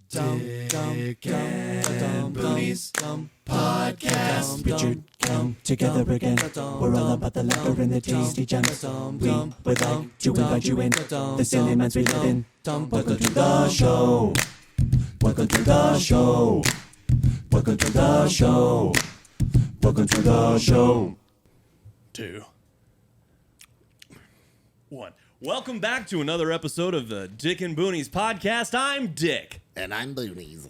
Dick and Booties Podcast. Richard, come together again. We're all about the leather and the tasty gems. We would like to invite you in the silly minds we live in. Welcome to the show. Welcome to the show. Welcome to the show. Welcome to the show. 2, 1. Welcome back to another episode of the Dick and Boonies podcast. I'm Dick. And I'm Boonies.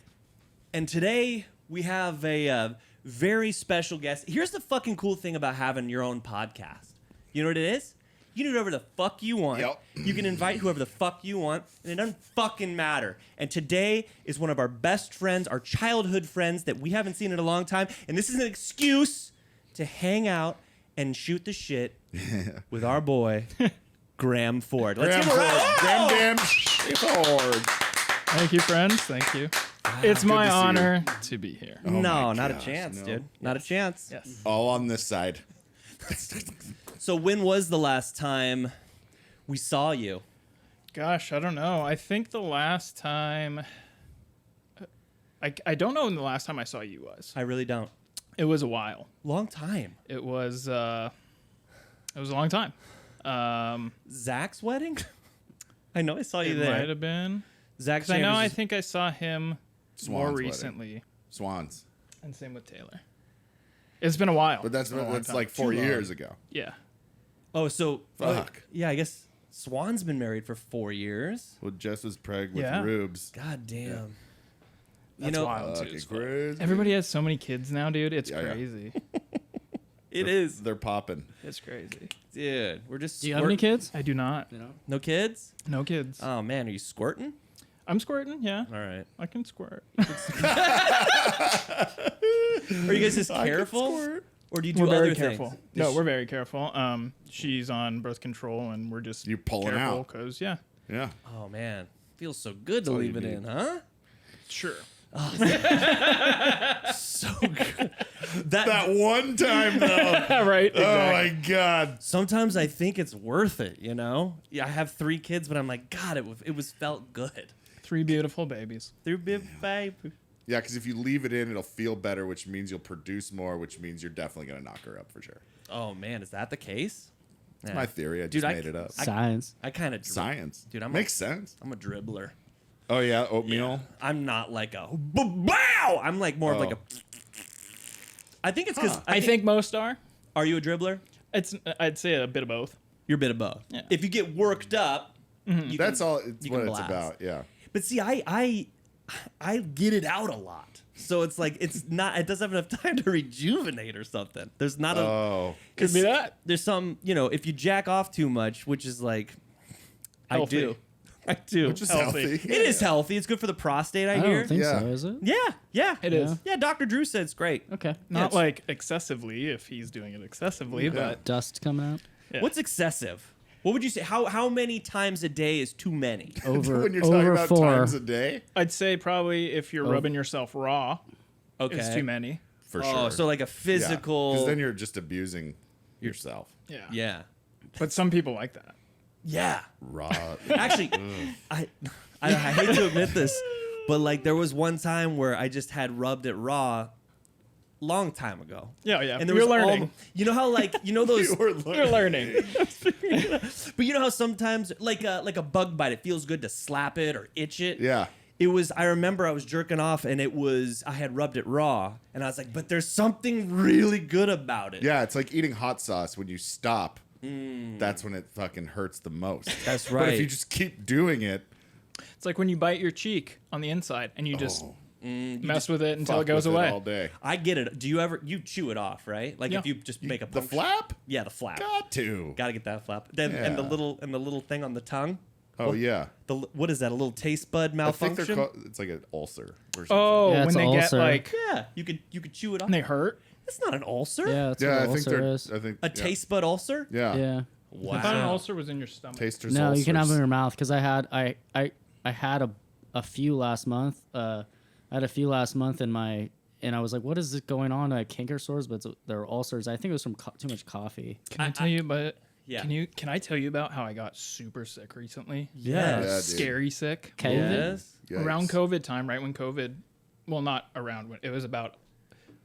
And today we have a very special guest. Here's the fucking cool thing about having your own podcast. You know what it is? You can do whatever the fuck you want. Yep. You can invite whoever the fuck you want, and it doesn't fucking matter. And today is one of our best friends, our childhood friends that we haven't seen in a long time. And this is an excuse to hang out and shoot the shit with our boy, Graham Ford. Let's give him a round. Graham Ford. Thank you, friends. Thank you. It's my honor to be here. Oh No, my not gosh, a chance, no. dude. Not a chance. Yes. All on this side. So when was the last time we saw you? Gosh, I don't know. I think the last time... I don't know when the last time I saw you was. I really don't. It was a while. Long time. It was a long time. Zach's wedding? I know I saw you It there. might have been. Zach 'Cause I know Chambers I is- think I saw him Swan's more wedding. recently. Swans. And same with Taylor. It's been a while. But that's It's been a long time. like 4 Too long. years ago. Yeah. Oh, so... Fuck. yeah, I guess Swan's been married for 4 years. Well, Jess was preg with Yeah. Rubes. God damn. You That's know, wild, too. Fucking as fuck. crazy. Everybody has so many kids now, dude. It's Yeah, yeah. crazy. it is. They're popping. It's crazy. Dude, we're just... Do you have any kids? I do not. No kids? No kids. Oh, man, are you squirting? I'm squirting, yeah. All right. I can squirt. Are you guys just careful? Or do you do We're other very things? careful. No, we're very careful. She's on birth control, and we're just You're pulling careful out. because, yeah. Yeah. Oh, man. Feels so good to all leave you it need. in, huh? Sure. So good. That one time, though. Right. Oh, my God. Sometimes I think it's worth it, you know? Yeah, I have 3 kids, but I'm like, God, it was felt good. 3 beautiful babies. Through big baby. Yeah, because if you leave it in, it'll feel better, which means you'll produce more, which means you're definitely going to knock her up for sure. Oh man, is that the case? That's my theory. I Dude, just made it up. Science. I kind of Science. Dude, Makes sense. I'm a dribbler. Oh, yeah. Oatmeal. I'm not like a bow. I'm like more of like a. I think it's because I think most are. Are you a dribbler? I'd say a bit of both. You're a bit of both. Yeah. If you get worked up, you That's can- all. It's you what can it's blast. about. Yeah. But see, I get it out a lot, so it's like it's not. It doesn't have enough time to rejuvenate or something. There's not a. Oh. Could be that. There's some, if you jack off too much, which is like, Healthy. I do. Which is Healthy. healthy. It is healthy. It's good for the prostate. I I hear. don't think Yeah. so, is it? Yeah. It is. Yeah, Dr. Drew said it's great. Okay. Not it's- like excessively if he's doing it excessively, but Dust coming out? yeah. What's excessive? What would you say? How many times a day is too many? Over, When you're talking over about 4. times a day, I'd say probably if you're rubbing yourself raw, Okay. it's too many. for Oh, sure. so like a physical. Because then you're just abusing yourself. Yeah. Yeah. But some people like that. Yeah. Raw. Actually, I hate to admit this, but like there was one time where I just had rubbed it raw, long time ago. Yeah, yeah. And there You're was learning. you know how like those. You're learning. But you know how sometimes like a bug bite, it feels good to slap it or itch it. Yeah. It was. I remember I was jerking off and I had rubbed it raw, and I was like, but there's something really good about it. Yeah, it's like eating hot sauce. When you stop, that's when it fucking hurts the most. That's But if right. you just keep doing it, It's like when you bite your cheek on the inside and you just mess with it until fuck it goes with away. all day. I get it. Do you chew it off, right? Like Yeah. if you just make a The puncture- flap? Yeah, the flap. Got to. Gotta get that flap. Then and the Yeah. little thing on the tongue. Oh, yeah. What is that? A little taste bud I think malfunction? they're called, it's like an ulcer or something. Oh, Yeah, when it's they an get ulcer. like, Yeah, you could chew it off. and they hurt. It's not an ulcer. Yeah, that's Yeah, what I an think ulcer they're. is. I think A yeah. taste bud ulcer. Yeah. Yeah. Wow. I thought an ulcer was in your stomach. Tasters. No, you can have them in ulcers. your mouth because I had a few last month. I had a few last month and I was like, what is going on? I had canker sores, but they're ulcers. I think it was from too much coffee. Can I tell you about Yeah. Can I tell you about how I got super sick recently? Yes. Yeah, dude. Scary sick. COVID? Yes. Yikes. Around COVID time, right when COVID, well, not around when, it was about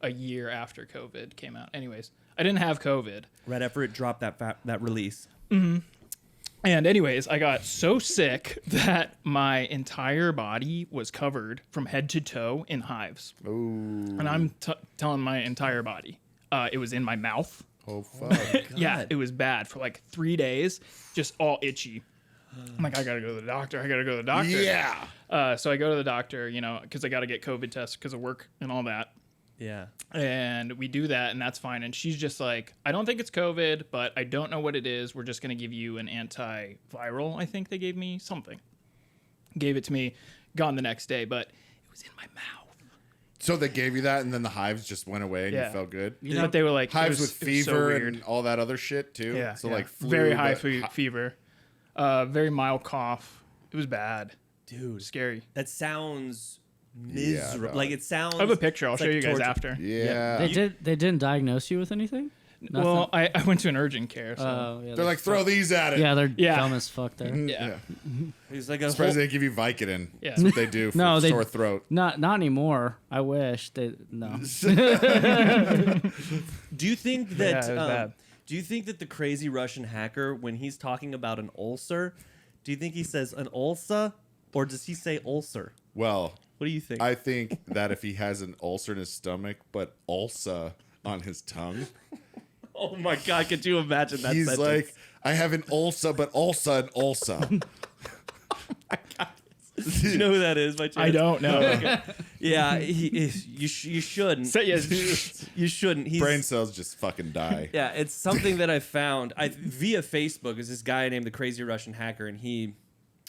a year after COVID came out. Anyways, I didn't have COVID. Right after it dropped that release. And anyways, I got so sick that my entire body was covered from head to toe in hives. Ooh. And I'm telling my entire body. It was in my mouth. Oh, fuck. Yeah, it was bad for like 3 days, just all itchy. I'm like, I gotta go to the doctor. Yeah. So I go to the doctor, because I got to get COVID tests because of work and all that. Yeah. And we do that, and that's fine. And she's just like, I don't think it's COVID, but I don't know what it is. We're just going to give you an antiviral. I think they gave me something. Gave it to me, gone the next day, but it was in my mouth. So they gave you that, and then the hives just went away, and Yeah. you felt good? But they were like, Hives with it was so fever weird. and all that other shit, too? Yeah. So, yeah. like, flu, very high but fever, very mild cough. It was bad. Dude. Scary. That sounds Yeah, miserable. dog. like it sounds. I have a picture. I'll it's show like you guys torture. after. Yeah. They didn't diagnose you with anything? Nothing? Well, I went to an urgent care. So. Yeah, They're like, throw these at it. yeah, they're Yeah. dumb as fuck there. yeah. He's like a Surprised whole, they give you Vicodin. Yeah. That's what they do for No, they- sore throat. Not anymore. I wish they no. Do you think Yeah, that? it was bad. Do you think that the crazy Russian hacker, when he's talking about an ulcer, do you think he says an ulcer, or does he say ulcer? Well, What do you think? I think that if he has an ulcer in his stomach, but ulcer on his tongue, oh my God! Could you imagine that? he's sentence? like, I have an ulcer, but also an ulcer. Do you know who that is? By chance? I don't know. Yeah, you shouldn't. Say yes. You shouldn't. He's, Brain cells just fucking die. Yeah, it's something that I found via Facebook. Is this guy named the Crazy Russian Hacker, and he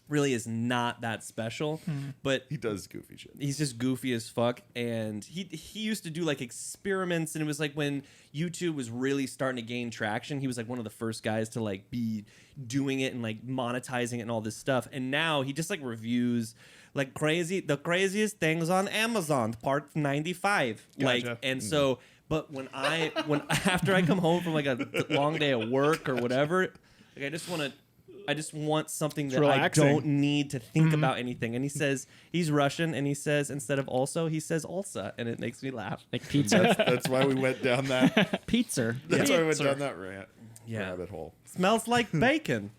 really is not that special, but He does goofy shit. he's just goofy as fuck. And he used to do like experiments, and it was like when YouTube was really starting to gain traction. He was like one of the first guys to like be doing it and like monetizing it and all this stuff. And now he just like reviews like the craziest things on Amazon, part 95. Like, Gotcha. and so, but when after I come home from like a long day of work or whatever, like I just want something that I relaxing. don't need to think about anything. And he says he's Russian, and he says instead of also, he says also, and it makes me laugh. Like pizza. That's why we went down that. Pizza. That's why we went Pizza. down that Yeah. rabbit hole. Smells like bacon.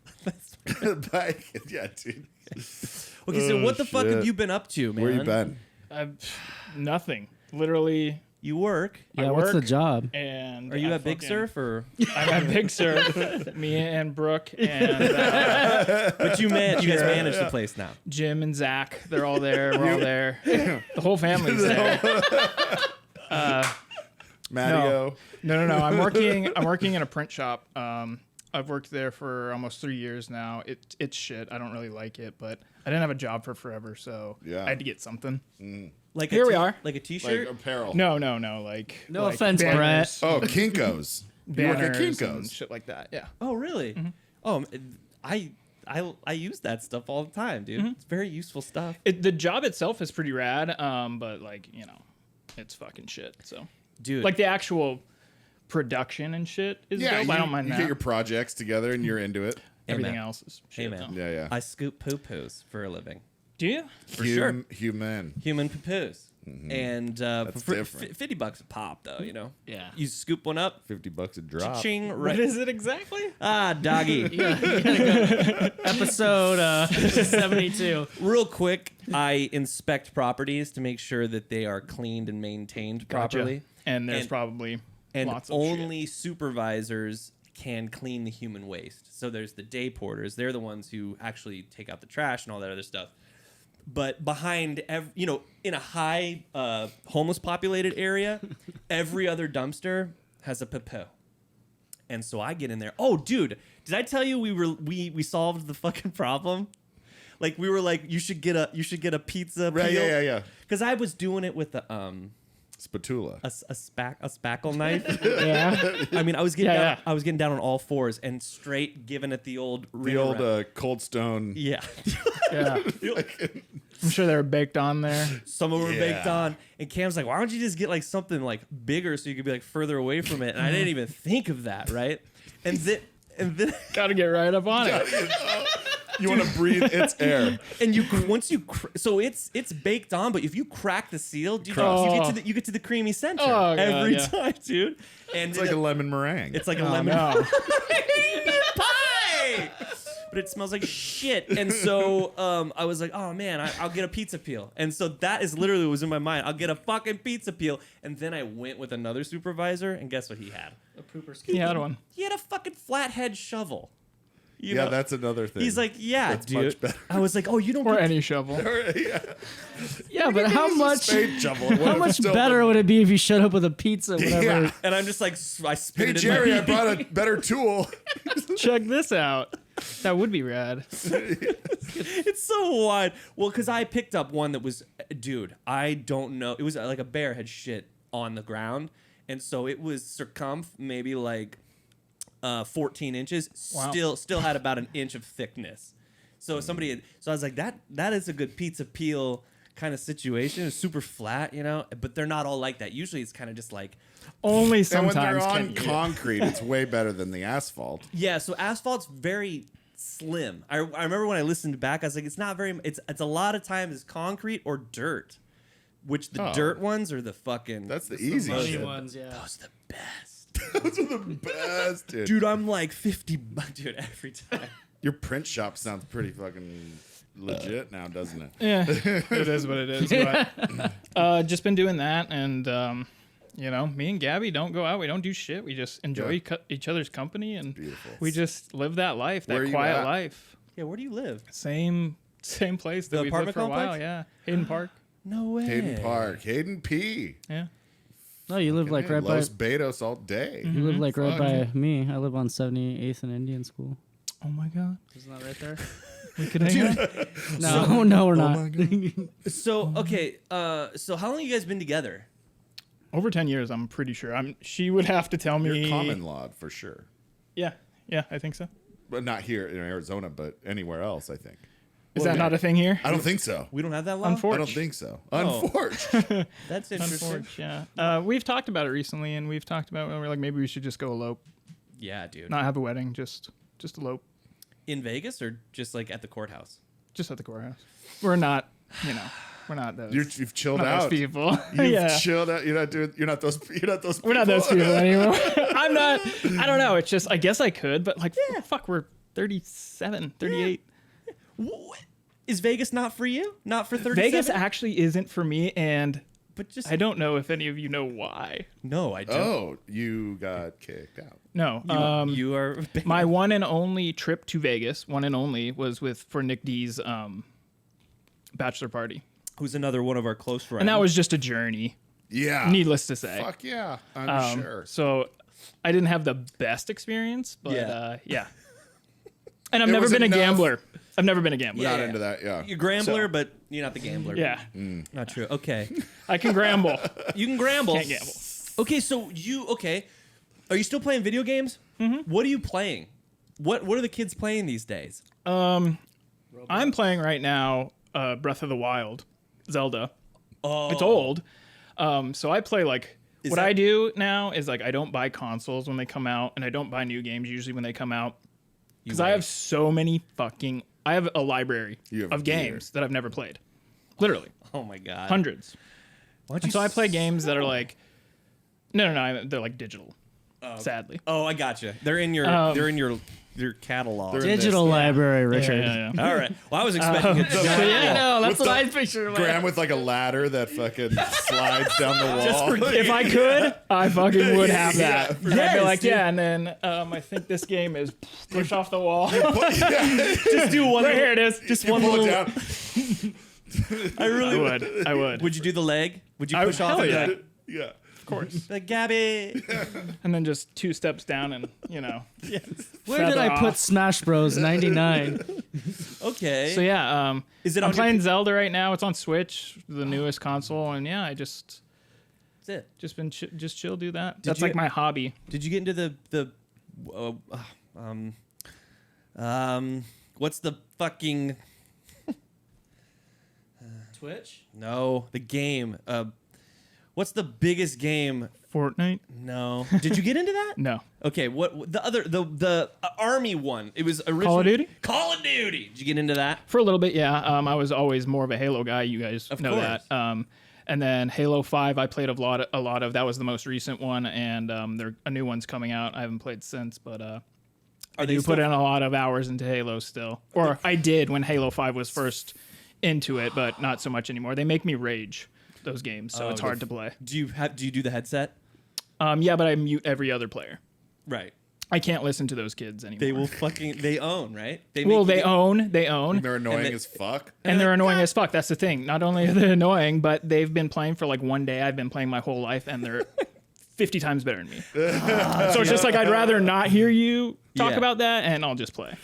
Yeah, dude. Okay, so Oh, what the fuck shit. have you been up to, man? Where you been? Nothing. Literally. You work. Yeah, what's the work. job? And Are you I at Big fucking- Surf or? I'm at Big Surf. Me and Brooke and But you guys manage the place now. Jim and Zach. They're all there. We're all there. The whole family's there. Matteo. No. I'm working in a print shop. I've worked there for almost 3 years now. It's shit. I don't really like it, but I didn't have a job for forever, so Yeah. I had to get something. Like Here we are. Like a Like T-shirt. apparel. No, like No like offense, banners, Oh, Kinko's. You work at banners and Kinko's. shit like that. Yeah. Oh, really? Oh, I use that stuff all the time, dude. It's very useful stuff. The job itself is pretty rad, but like it's fucking shit. So Dude, like the actual production and shit is dope. I don't mind you that. get your projects together and you're into it. Everything man. else is Hey, shit. man. though. Yeah, yeah. I scoop poo-poos for a living. Do you? For sure. Human. Human poo-poos. And That's for different. $50 a pop, though, you know? Yeah. You scoop one up, $50 a drop. ching, What right. is it exactly? Ah, doggy. Episode 72. Real quick, I inspect properties to make sure that they are cleaned and maintained properly. And there's And- probably And lots of only supervisors can clean the human waste. So there's the day porters. They're the ones who actually take out the trash and all that other stuff. But behind, in a high homeless populated area, every other dumpster has a poo. And so I get in there. Oh, dude, did I tell you we solved the fucking problem? Like we were like, you should get a pizza. Right, peel. yeah. Because I was doing it with Spatula. a spackle knife. Yeah. I mean, I was getting Yeah, down, yeah. I was getting down on all fours and straight giving it the old The old Cold Stone. yeah. Yeah. I'm sure they were baked on there. Some of them were baked Yeah. on, and Cam's like, "Why don't you just get like something like bigger so you could be like further away from it?" And I didn't even think of that, right? And and then Gotta get right up on it. You want to breathe its air. and so it's baked on, but if you crack the seal, dude, you get to the creamy center Oh, God, every yeah. time, dude. And It's like a lemon meringue. it's like a Oh, lemon no. pie. But it smells like shit. And so I was like, oh man, I'll get a pizza peel. And so that is literally what was in my mind. I'll get a fucking pizza peel. And then I went with another supervisor, and guess what he had? A pooper He had one. He had a fucking flathead shovel. You yeah, know? that's another thing. He's like, yeah, That's dude. much better. I was like, oh, you don't Or get any shovel. Yeah, but how much Spade shovel. It how would've much still better been- would it be if you showed up with a pizza, whatever? Yeah. And I'm just like, I spit Hey it Jerry, in I my brought a better tool. Check this out. That would be rad. It's so wide. Well, because I picked up one that was, dude, I don't know. It was like a bear had shit on the ground. And so it was maybe like 14 inches. Wow. Still had about an inch of thickness. So so I was like, that is a good pizza peel kind of situation. It's super flat, you know, but they're not all like that. Usually it's kind of just like, Only And sometimes when they're on can you. concrete, it's way better than the asphalt. yeah, so asphalt's very slim. I remember when I listened back, I was like, it's not very, it's a lot of times it's concrete or dirt, which the Oh. dirt ones are the fucking, That's the easy Money shit. ones, yeah. those are the best. Those are the best, dude. Dude, I'm like 50, dude, every time. Your print shop sounds pretty fucking legit now, doesn't it? Yeah, it is what it is. But, just been doing that, and you know, me and Gabby don't go out. We don't do shit. We just enjoy each other's company, and Beautiful. we just live that life, Where that are you quiet at? life. Yeah, where do you live? Same place that The we've lived apartment for a while. complex? Yeah, Hayden Park. No way. Hayden Park, Hayden P. Yeah. No, you live like right by. Los Betos all day. You live like right Fuck. by me. I live on 78th and Indian School. Oh my God. Isn't that right there? We could hang out. No, no, we're not. So, okay, so how long you guys been together? Over 10 years, I'm pretty sure. She would have to tell me. You're common law for sure, Yeah, I think so. but not here in Arizona, but anywhere else. I think. Is that not a thing here? I don't think so. We don't have that law? I don't think so. Oh. Unfortunately. That's interesting. Unfortunately, yeah. We've talked about it recently, and we've talked about we're like maybe we should just go elope, Yeah, dude. not have a wedding, just elope, In Vegas or just like at the courthouse? just at the courthouse. We're not, we're not those. You've chilled not out. those people. You've yeah. chilled out. You're not doing. You're not those. You're not those. We're not those people anymore. I'm not. I don't know. It's just I guess I could, but like fuck, we're 37, 38. What? Is Vegas not for you? Not for 37? Vegas actually isn't for me, and But just I don't know if any of you know why. No, I don't. Oh, you got kicked out. No. You are My one and only trip to Vegas, was for Nick D's bachelor party. who's another one of our close friends. And that was just a journey, Yeah. needless to say. Fuck yeah. I'm sure. So I didn't have the best experience, but Yeah. yeah. And I've It never was been a enough. gambler. I've never been a gambler. Not into that. Yeah. You're Grambler, So- but you're not the gambler. Yeah. Not true. Okay. I can gamble. You can gramble. Can't gamble. Okay, so are you still playing video games? Mm-hmm. What are you playing? What are the kids playing these days? I'm playing right now Breath of the Wild, Zelda. Oh, It's old. So I play like what that- I do now is like I don't buy consoles when they come out, and I don't buy new games usually when they come out because I have so many I have a library You have of gear. games that I've never played, literally Oh my god. hundreds. Why don't And so I play games that are like no, they're like digital. Sadly. Oh, I gotcha. They're in your your catalog. They're in Digital this, library, Richard. Yeah. All right. Well, I was expecting it. Yeah, no, that's With what the I picture. Graham with like a ladder that fucking slides down the wall. If I could, I fucking would have that. Yeah, And I'd be yes, like, dude. yeah, and then I think this game is push off the wall. Just do one. Right here it is. Just You one pull it little. down. I would. Would you do the leg? Would you I push would- off hell and be yeah. like, Yeah. Of course. like Gabby? And then just 2 steps down and, Where did feather I put off. Smash Bros. 99? Okay. So yeah, Is it I'm on your playing Zelda right now. It's on Switch, the newest console, and yeah, I just That's it. been just chill, do that. That's you- like my hobby. Did you get into what's the fucking Twitch? no the game? What's the biggest game? Fortnite? No. Did you get into that? No. Okay, what the other the army one? It was originally Call of Duty? Call of Duty. Did you get into that? For a little bit, yeah. I was always more of a Halo guy. You guys Of know course. that. And then Halo 5, I played a lot of. That was the most recent one, and a new one's coming out. I haven't played since, but I do put in a lot of hours into Halo still. Or I did when Halo 5 was first into it, but not so much anymore. They make me rage, those games, so it's hard to play. Do you do the headset? Yeah, but I mute every other player. Right. I can't listen to those kids anymore. They will they own, right? They own. They're annoying as fuck. And they're annoying as fuck. That's the thing. Not only are they annoying, but they've been playing for like one day. I've been playing my whole life, and they're 50 times better than me. So it's just like I'd rather not hear you talk Yeah. about that, and I'll just play.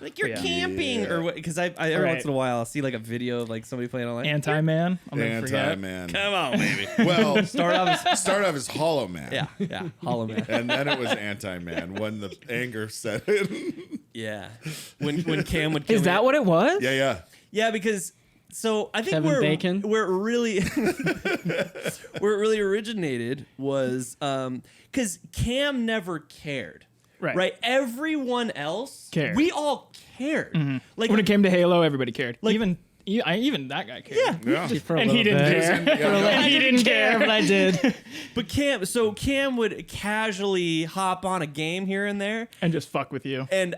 like you're Yeah. camping or what? Because I every Right. once in a while I'll see like a video of like somebody playing online. Anti-man. I'll never forget. Anti-Man. Come on, baby. Well, Start off as started off as Hollow Man. yeah, Hollow Man. And then it was Anti-Man when the anger set in. Yeah. When Cam would kill Is me. that what it was? Yeah. Yeah, because so I think Kevin Bacon? where it really where it really originated was because Cam never cared. Right. Right. Everyone else Cared. We all cared. Like When it came to Halo, everybody cared. Even that guy cared. yeah. Yeah. For a And he little didn't bit. care. And he didn't care. But I did. But Cam would casually hop on a game here and there. And just fuck with you. And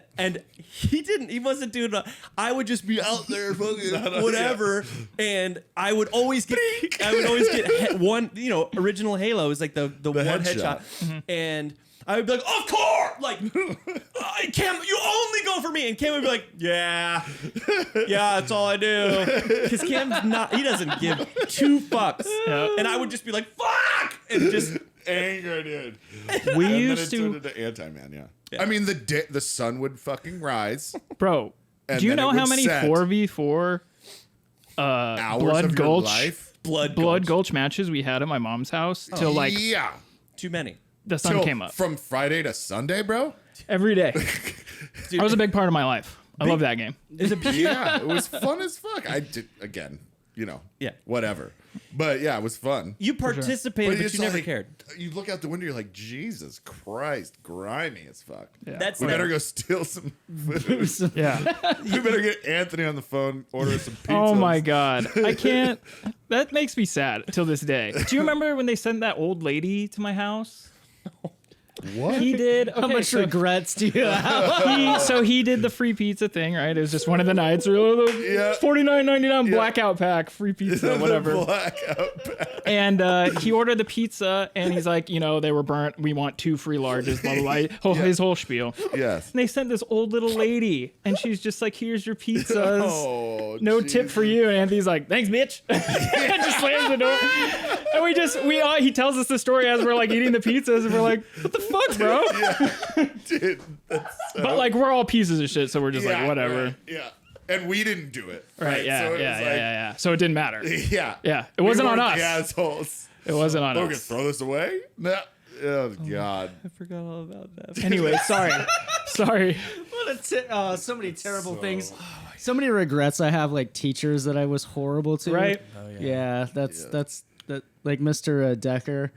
he wasn't doing I would just be out there fucking whatever, and I would always get one, original Halo is like the one headshot. headshot, and I would be like, of course, like Cam, you only go for me, and Cam would be like, yeah, that's all I do, because Cam's he doesn't give two fucks, Yeah. and I would just be like, fuck, and just Anger, dude. We And then it used turned to, into Anti-Man, yeah. I mean, the sun would fucking rise. bro. And Do you then know it how would many set. 4v4 Hours Blood of Gulch? your life. blood Gulch matches we had at my mom's house till like Yeah. too many. the sun Till came up From Friday to Sunday, bro? every day. That was a big part of my life. I love that game. Yeah, it was fun as fuck. I did, again, Yeah. whatever. But yeah, it was fun. You participated, but it's you never like- cared. You look out the window, you're like, Jesus Christ, grimy as fuck. Yeah. That's We the- better go steal some food. Yeah. We better get Anthony on the phone, order some pizza. Oh my god. I can't. That makes me sad till this day. Do you remember when they sent that old lady to my house? What? He did. How Okay, much so regrets do you have? he did the free pizza thing, right? It was just one of the nights. Yeah. $49.99 blackout pack, free pizza, whatever. Blackout pack. And he ordered the pizza, and he's like, they were burnt. We want 2 free larges, blah, blah, blah. His whole spiel. Yes. And they sent this old little lady, and she's just like, here's your pizzas. Oh, No geez. tip for you. And Anthony's like, thanks, bitch. And just slams the door. And he tells us the story as we're like eating the pizzas, and we're like, what the fuck, bro? Dude, that's so... But like, we're all pieces of shit, so we're just like, whatever. Right, yeah. And we didn't do it. Right, yeah, So it was yeah. So it didn't matter. Yeah. Yeah, it wasn't We on weren't us. the assholes. It wasn't on Oh, we're gonna us. throw this away? No. Oh, God. I forgot all about that. Anyway, sorry. So many terrible things. So many regrets I have, like teachers that I was horrible to. Right? Yeah, that's like Mr. Decker.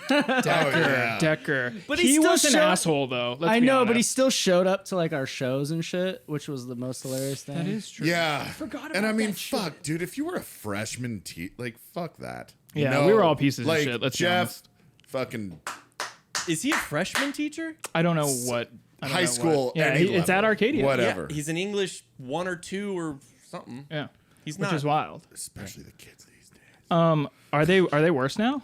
Decker. But he he still was an showed- asshole, though. Let's I be know, but he honest. still showed up to like our shows and shit, which was the most hilarious thing. That is true. Yeah. forgot And I about mean, that shit. fuck, dude, if you were a freshman, fuck that. Yeah, we were all pieces of like, shit, let's be Jeff, honest. fucking Is he a freshman teacher? I don't know what. I don't high know school. what. Yeah, any it's at level, Arcadia. Whatever. Yeah, he's in English 1 or 2 or something. Yeah. He's Which not. is wild. Especially the kids these days. Are they worse now?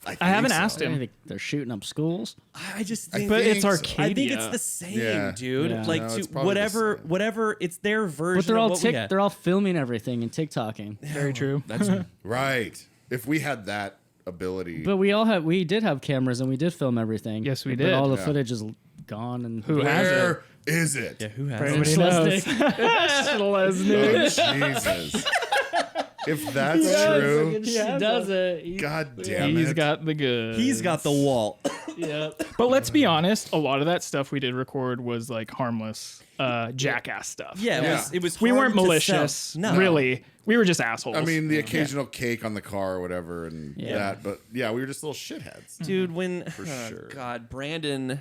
I haven't think asked so. him. I think they're shooting up schools. I just think. But it's so. Arcadia. I think it's the same, Yeah. dude. Yeah. Like No, to it's probably the same. whatever. It's their version. But they're of all what we had. they're all filming everything and TikToking. Very true. That's Right. If we had that ability. But we did have cameras and we did film everything. Yes, we But did. all the Yeah. footage is gone and Who has it? Where is it? yeah. Who has Everybody it? knows. Lesnick. Oh, Jesus. If that's Yes. true, She does it. God damn it. He's got the goods. He's got the wall. But let's be honest, a lot of that stuff we did record was like harmless, jackass stuff. Yeah, it was. We hard weren't to malicious. sell. No. Really. We were just assholes. I mean, the occasional cake on the car or whatever, and Yeah. that. But yeah, we were just little shitheads. Dude, when sure. God, Brandon.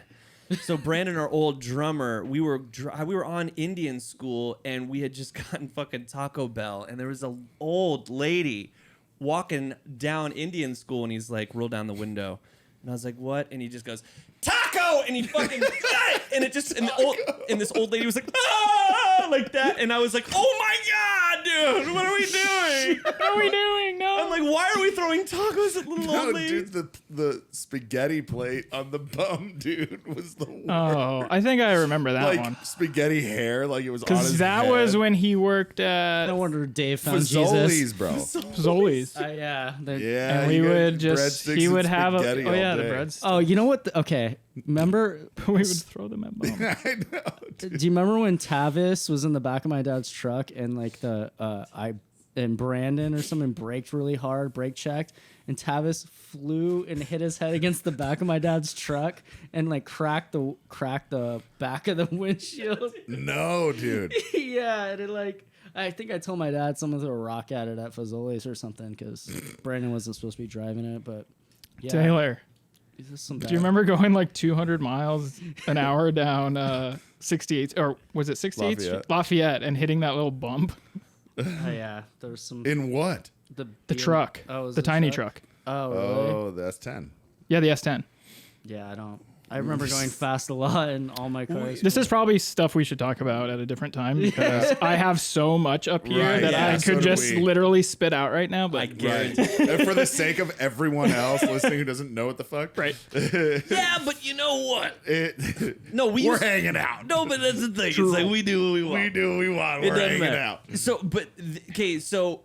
So Brandon, our old drummer, we were on Indian school, and we had just gotten fucking Taco Bell, and there was a old lady walking down Indian school, and he's like, roll down the window, and I was like, what? And he just goes, taco, and he fucking and it just and this old lady was like, ah, like that, and I was like, oh my god, dude, what are we doing? what are we doing? No. I'm like, why are we throwing tacos at little No, old lady? dude, the spaghetti plate on the bum, dude, was the worst. Oh, I think I remember that like one. spaghetti hair, like it was on his Because that head. was when he worked at No wonder Dave found Fazoli's, Jesus. bro. Zoli's. Yeah. Yeah, And we you got would just, breadsticks he and would have spaghetti oh all yeah, the day. breads. Oh, you know what? Okay. Remember? we would throw them at Mom. I know. Dude. Do you remember when Tavis was in the back of my dad's truck and like and Brandon or someone braked really hard, brake checked, and Tavis flew and hit his head against the back of my dad's truck and like cracked the back of the windshield. No, dude. Yeah, and it like I think I told my dad someone threw a rock at it at Fazoli's or something because Brandon wasn't supposed to be driving it, but yeah. Taylor, This is some do you remember going like 200 miles an hour down 68 or was it 68th Lafayette and hitting that little bump? Oh yeah, there was some In what? The truck, Oh, was the it tiny truck? truck. Oh really? Oh, the S10. Yeah, the S10. Yeah, I remember going fast a lot in all my cars. This is probably stuff we should talk about at a different time because I have so much up here Right, that yeah, I so could do just we. literally spit out right now. I But guarantee. Right. And for the sake of everyone else listening who doesn't know what the fuck, right, Yeah, but you know what? No, we're used- hanging out. No, but that's the thing. True. It's like we do what we want. We do what we want. It We're doesn't hanging matter. out. So, but okay, so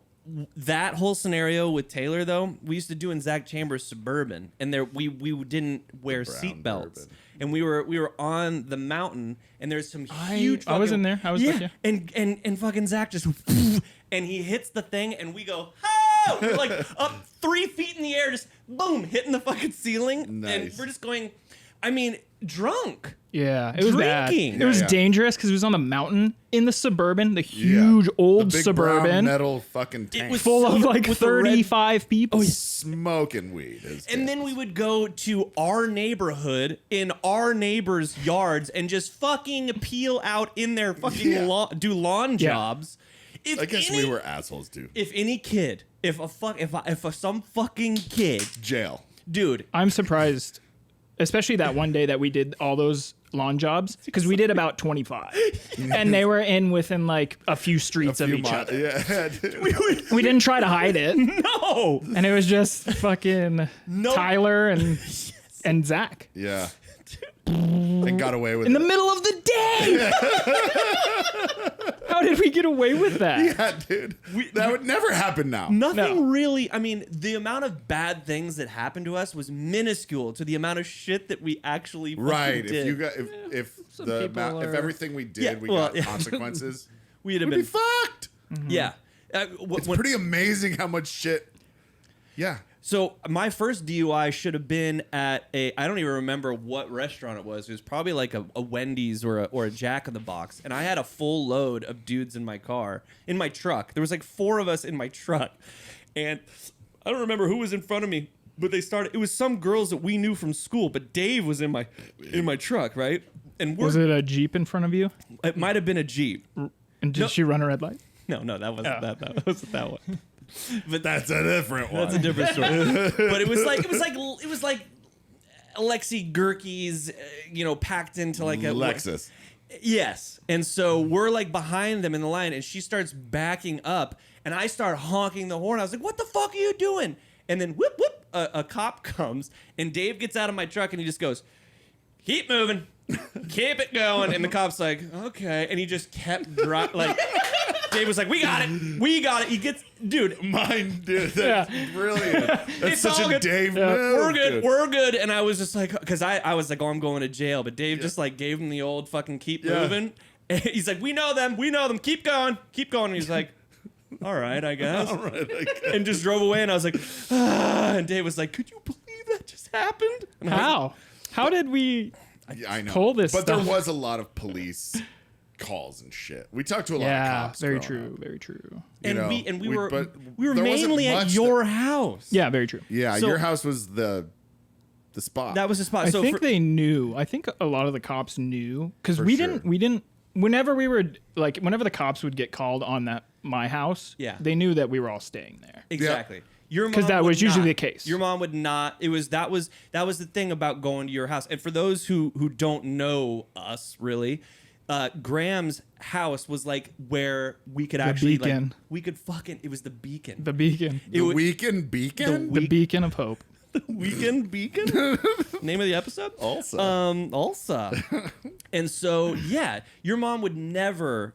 that whole scenario with Taylor though, we used to do in Zach Chambers Suburban, and there we didn't wear Brown seatbelts, bourbon. and we were on the mountain, and there's some huge. I was fucking- in there. I was yeah, with you. and fucking Zach just and he hits the thing, and we go. Oh! We're like up 3 feet in the air, just boom, hitting the fucking ceiling, and Nice. we're just going. I mean, drunk. yeah, it was bad. Drinking. It was Yeah. dangerous because it was on the mountain in the Suburban, the huge old the big brown Suburban, metal fucking tank. was full of silver like with the red- 35 people. smoking weed. And then we would go to our neighborhood in our neighbors' yards and just fucking peel out in their fucking Yeah. do lawn Yeah. jobs. If I guess any, we were assholes too. If any kid, some fucking kid, Jail. dude, I'm surprised, especially that one day that we did all those lawn jobs because we did about 25, and they were within like a few streets of Few each mi- other. Yeah, dude. We didn't try to hide it, no, and it was just fucking Tyler and Zach Yeah. And got away with in the it. middle of the day. How did we get away with that? Yeah, dude. That would never happen now. nothing No. really. I mean, the amount of bad things that happened to us was minuscule to the amount of shit that we actually fucking Right. did. If you got if the people amount, if are- everything we did Yeah, we well, got yeah. consequences, we'd have we'd be been fucked. yeah. It's pretty amazing how much shit. Yeah. So my first DUI should have been at I don't even remember what restaurant it was. It was probably like a Wendy's or a Jack in the Box. And I had a full load of dudes in my car, in my truck. There was like 4 of us in my truck. And I don't remember who was in front of me, but it was some girls that we knew from school, but Dave was in my truck, right? And Was it a Jeep in front of you? it might have been a Jeep. And did No. she run a red light? No, that wasn't Oh. that wasn't that one. But That's a different one. That's a different story. But it was like Alexi Gerke's, packed into like a Lexus. Yes. And so we're like behind them in the line, and she starts backing up, and I start honking the horn. I was like, "What the fuck are you doing?" And then whoop whoop, a cop comes, and Dave gets out of my truck, and he just goes, "Keep moving, keep it going." And the cop's like, "Okay," and he just kept like. Dave was like, "We got it. He gets, dude. Mine, dude. That's brilliant. That's It's such all a good. Dave Yeah. move. We're good. And I was just like, because I was like, "Oh, I'm going to jail." But Dave just like gave him the old fucking keep moving. And he's like, we know them. Keep going. And he's like, "All right, I guess." And just drove away. And I was like, ah. And Dave was like, "Could you believe that just happened?" And I was How? How did we I know. pull this But stuff? there was a lot of police calls and shit. We talked to a lot of Yeah, cops. very growing true, up, very true. you And know? we were but we were there wasn't mainly at much your house. Yeah, very true. Yeah, So- your house was the spot. That was the spot. I So think for- they knew. I think a lot of the cops knew because For we sure. didn't. Whenever we were like, whenever the cops would get called on my house, Yeah. they knew that we were all staying there. Exactly. Your 'Cause mom that would was usually not. the case. Your mom would not. That was the thing about going to your house. And for those who don't know us really, Graham's house was like where we could actually like beacon. we could fucking it was the beacon. The beacon, the would- weekend beacon. the beacon of hope. Weekend beacon. Name of the episode? Also. Also. And so yeah, your mom would never.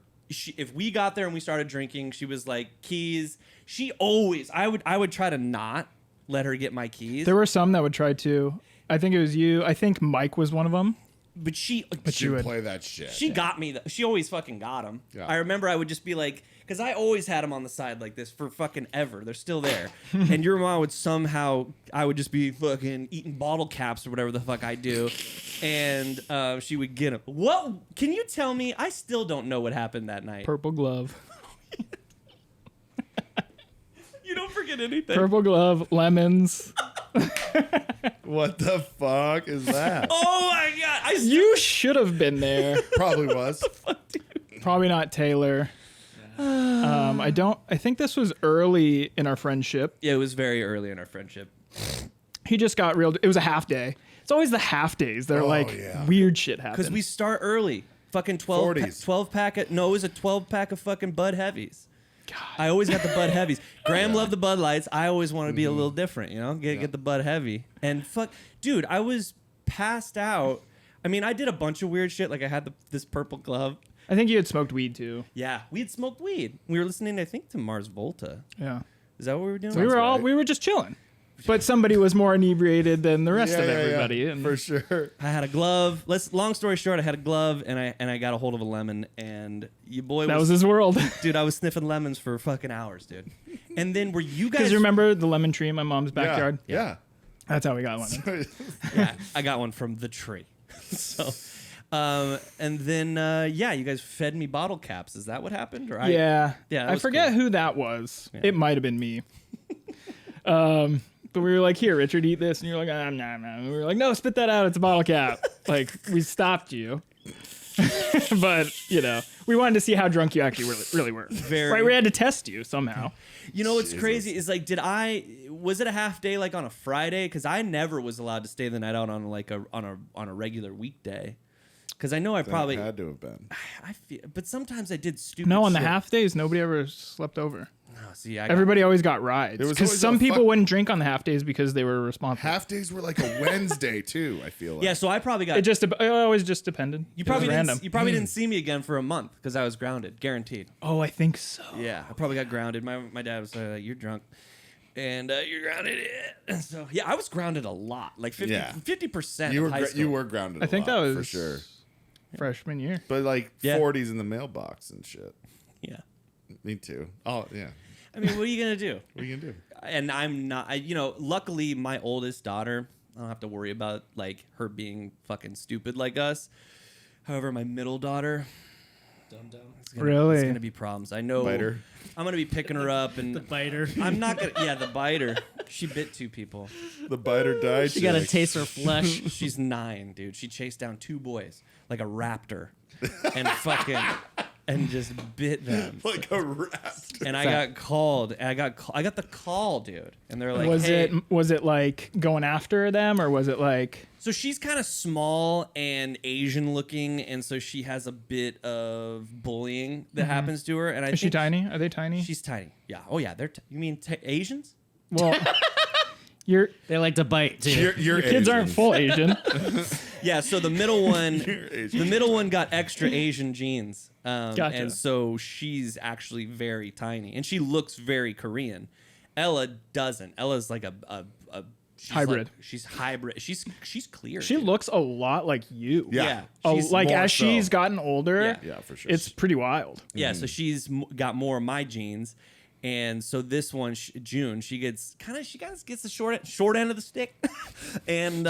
If we got there and we started drinking, she was like keys. She always. I would try to not let her get my keys. There were some that would try to. I think it was you. I think Mike was one of them. But she She would would- play that shit. She got me. She always fucking got them. Yeah. I remember I would just be like, because I always had them on the side like this for fucking ever. They're still there. And your mom would somehow, I would just be fucking eating bottle caps or whatever the fuck I do. And she would get them. What? Can you tell me? I still don't know what happened that night. Purple glove. You don't forget anything. Purple glove, lemons. What the fuck is that? Oh my God. You should have been there. Probably was. Probably not Taylor. I think this was early in our friendship. Yeah, it was very early in our friendship. He just got real. It was a half day. It's always the half days. They're like yeah. weird shit happens. Because we start early. Fucking 12, 40s. 12 pack of, no, it was a 12 pack of fucking Bud Heavies. God. I always got the Bud Heavies. Graham loved the Bud Lights. I always want to be a little different, you know? Get the Bud Heavy. And fuck, dude, I was passed out. I mean, I did a bunch of weird shit. Like I had this purple glove. I think you had smoked weed too. Yeah, we had smoked weed. We were listening, I think, to Mars Volta. Yeah. Is that what we were doing? We were just chilling. But somebody was more inebriated than the rest Yeah, of yeah, everybody. yeah, And for sure. I had a glove. Long story short, I had a glove and I got a hold of a lemon and your boy that was his world. dude, I was sniffing lemons for fucking hours, dude. And then were you guys Because you remember the lemon tree in my mom's backyard? Yeah. That's how we got lemon. Yeah, I got one from the tree. So, and then yeah, you guys fed me bottle caps. Is that what happened? Or Yeah. Yeah, that I was forget cool. who that was. Yeah. It might have been me. But we were like, here, Richard, eat this. And you're like, nah. And we were like, no, spit that out. It's a bottle cap. Like, we stopped you. But, you know, we wanted to see how drunk you actually really were. Very- Right? We had to test you somehow. You know what's Jesus. crazy is like, was it a half day like on a Friday? Because I never was allowed to stay the night out on like on a regular weekday. Because I know I probably had to have been. I feel, but sometimes I did stupid. No, on the shit. half days, nobody ever slept over. Oh, see, I Everybody always got rides. There was Because always some a people fuck- wouldn't drink on the half days because they were responsible. Half days were like a Wednesday too. I feel like. yeah, so I probably got. It always just depended. you It probably was didn't, random. you probably didn't see me again for a month because I was grounded, guaranteed. Oh, I think so. Yeah, I probably got grounded. My dad was like, "You're drunk." And you're grounded. And so yeah, I was grounded a lot, like 50 Yeah. 50%. You of were high school. you were grounded. I think a lot, that was for sure. freshman year. But like Yeah. 40s in the mailbox and shit. Yeah. Me too. Oh yeah. I mean, what are you gonna do? What are you gonna do? And I'm not. You know, luckily my oldest daughter, I don't have to worry about like her being fucking stupid like us. However, my middle daughter, it's Really? gonna be problems. I know. Biter. I'm gonna be picking her up and The biter. I'm not gonna. Yeah, the biter. She bit 2 people. The biter died. She got to chick. taste her flesh. She's 9, dude. She chased down 2 boys like a raptor, and fucking and just bit them. like a raptor. And I got called. And I got the call, dude. And they're like, was hey. it like going after them, or was it like So she's kind of small and Asian looking, and so she has a bit of bullying that happens to her. And I is she think tiny? Are they tiny? She's tiny. Yeah. Oh yeah. You mean Asians? Well, your They like to bite too. Your kids aren't full Asian. Yeah. So the middle one, Asian. the middle one got extra Asian genes, Gotcha. and so she's actually very tiny, and she looks very Korean. Ella doesn't. Ella's like a she's Hybrid. like- she's hybrid. She's clear. She dude. looks a lot like you. Yeah. Oh, She's like more as so. she's gotten older, Yeah. Yeah, for sure. it's pretty wild. Yeah, so she's got more of my genes, and so this one, June, she gets the short end of the stick, and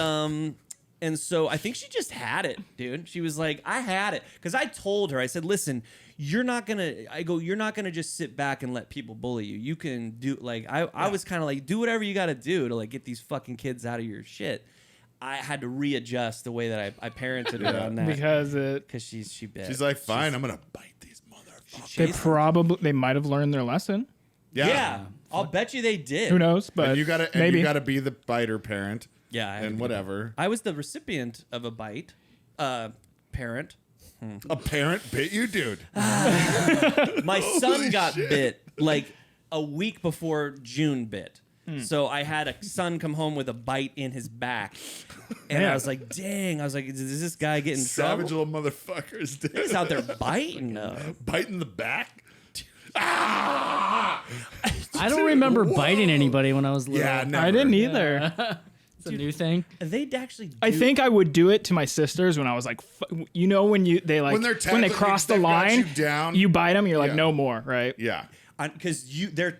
And so I think she just had it, dude. She was like, I had it. Because I told her, I said, listen, you're not going to just sit back and let people bully you. You can do, like, I was kind of like, do whatever you got to do to, like, get these fucking kids out of your shit. I had to readjust the way that I parented her on that. Because she bit. She's like, fine, I'm going to bite these motherfuckers. they might have learned their lesson. Yeah. I'll bet you they did. Who knows? But And you gotta be the biter parent. Yeah. I had to And be- whatever. I was the recipient of a bite. Parent. A parent bit you, dude. My son Holy got shit. bit like a week before June bit. So I had a son come home with a bite in his back. And I was like, dang. I was like, is this guy getting Savage trouble? little motherfuckers, dude. He's out there biting. Biting the back. Ah! I don't remember biting anybody when I was little. Yeah, never. I didn't either. It's a new thing. They actually do. I think I would do it to my sisters when I was like, you know, when they When they're they tackling cross you, the they've got line, you down. you bite them, you're like, Yeah. no more, right? Yeah. because they're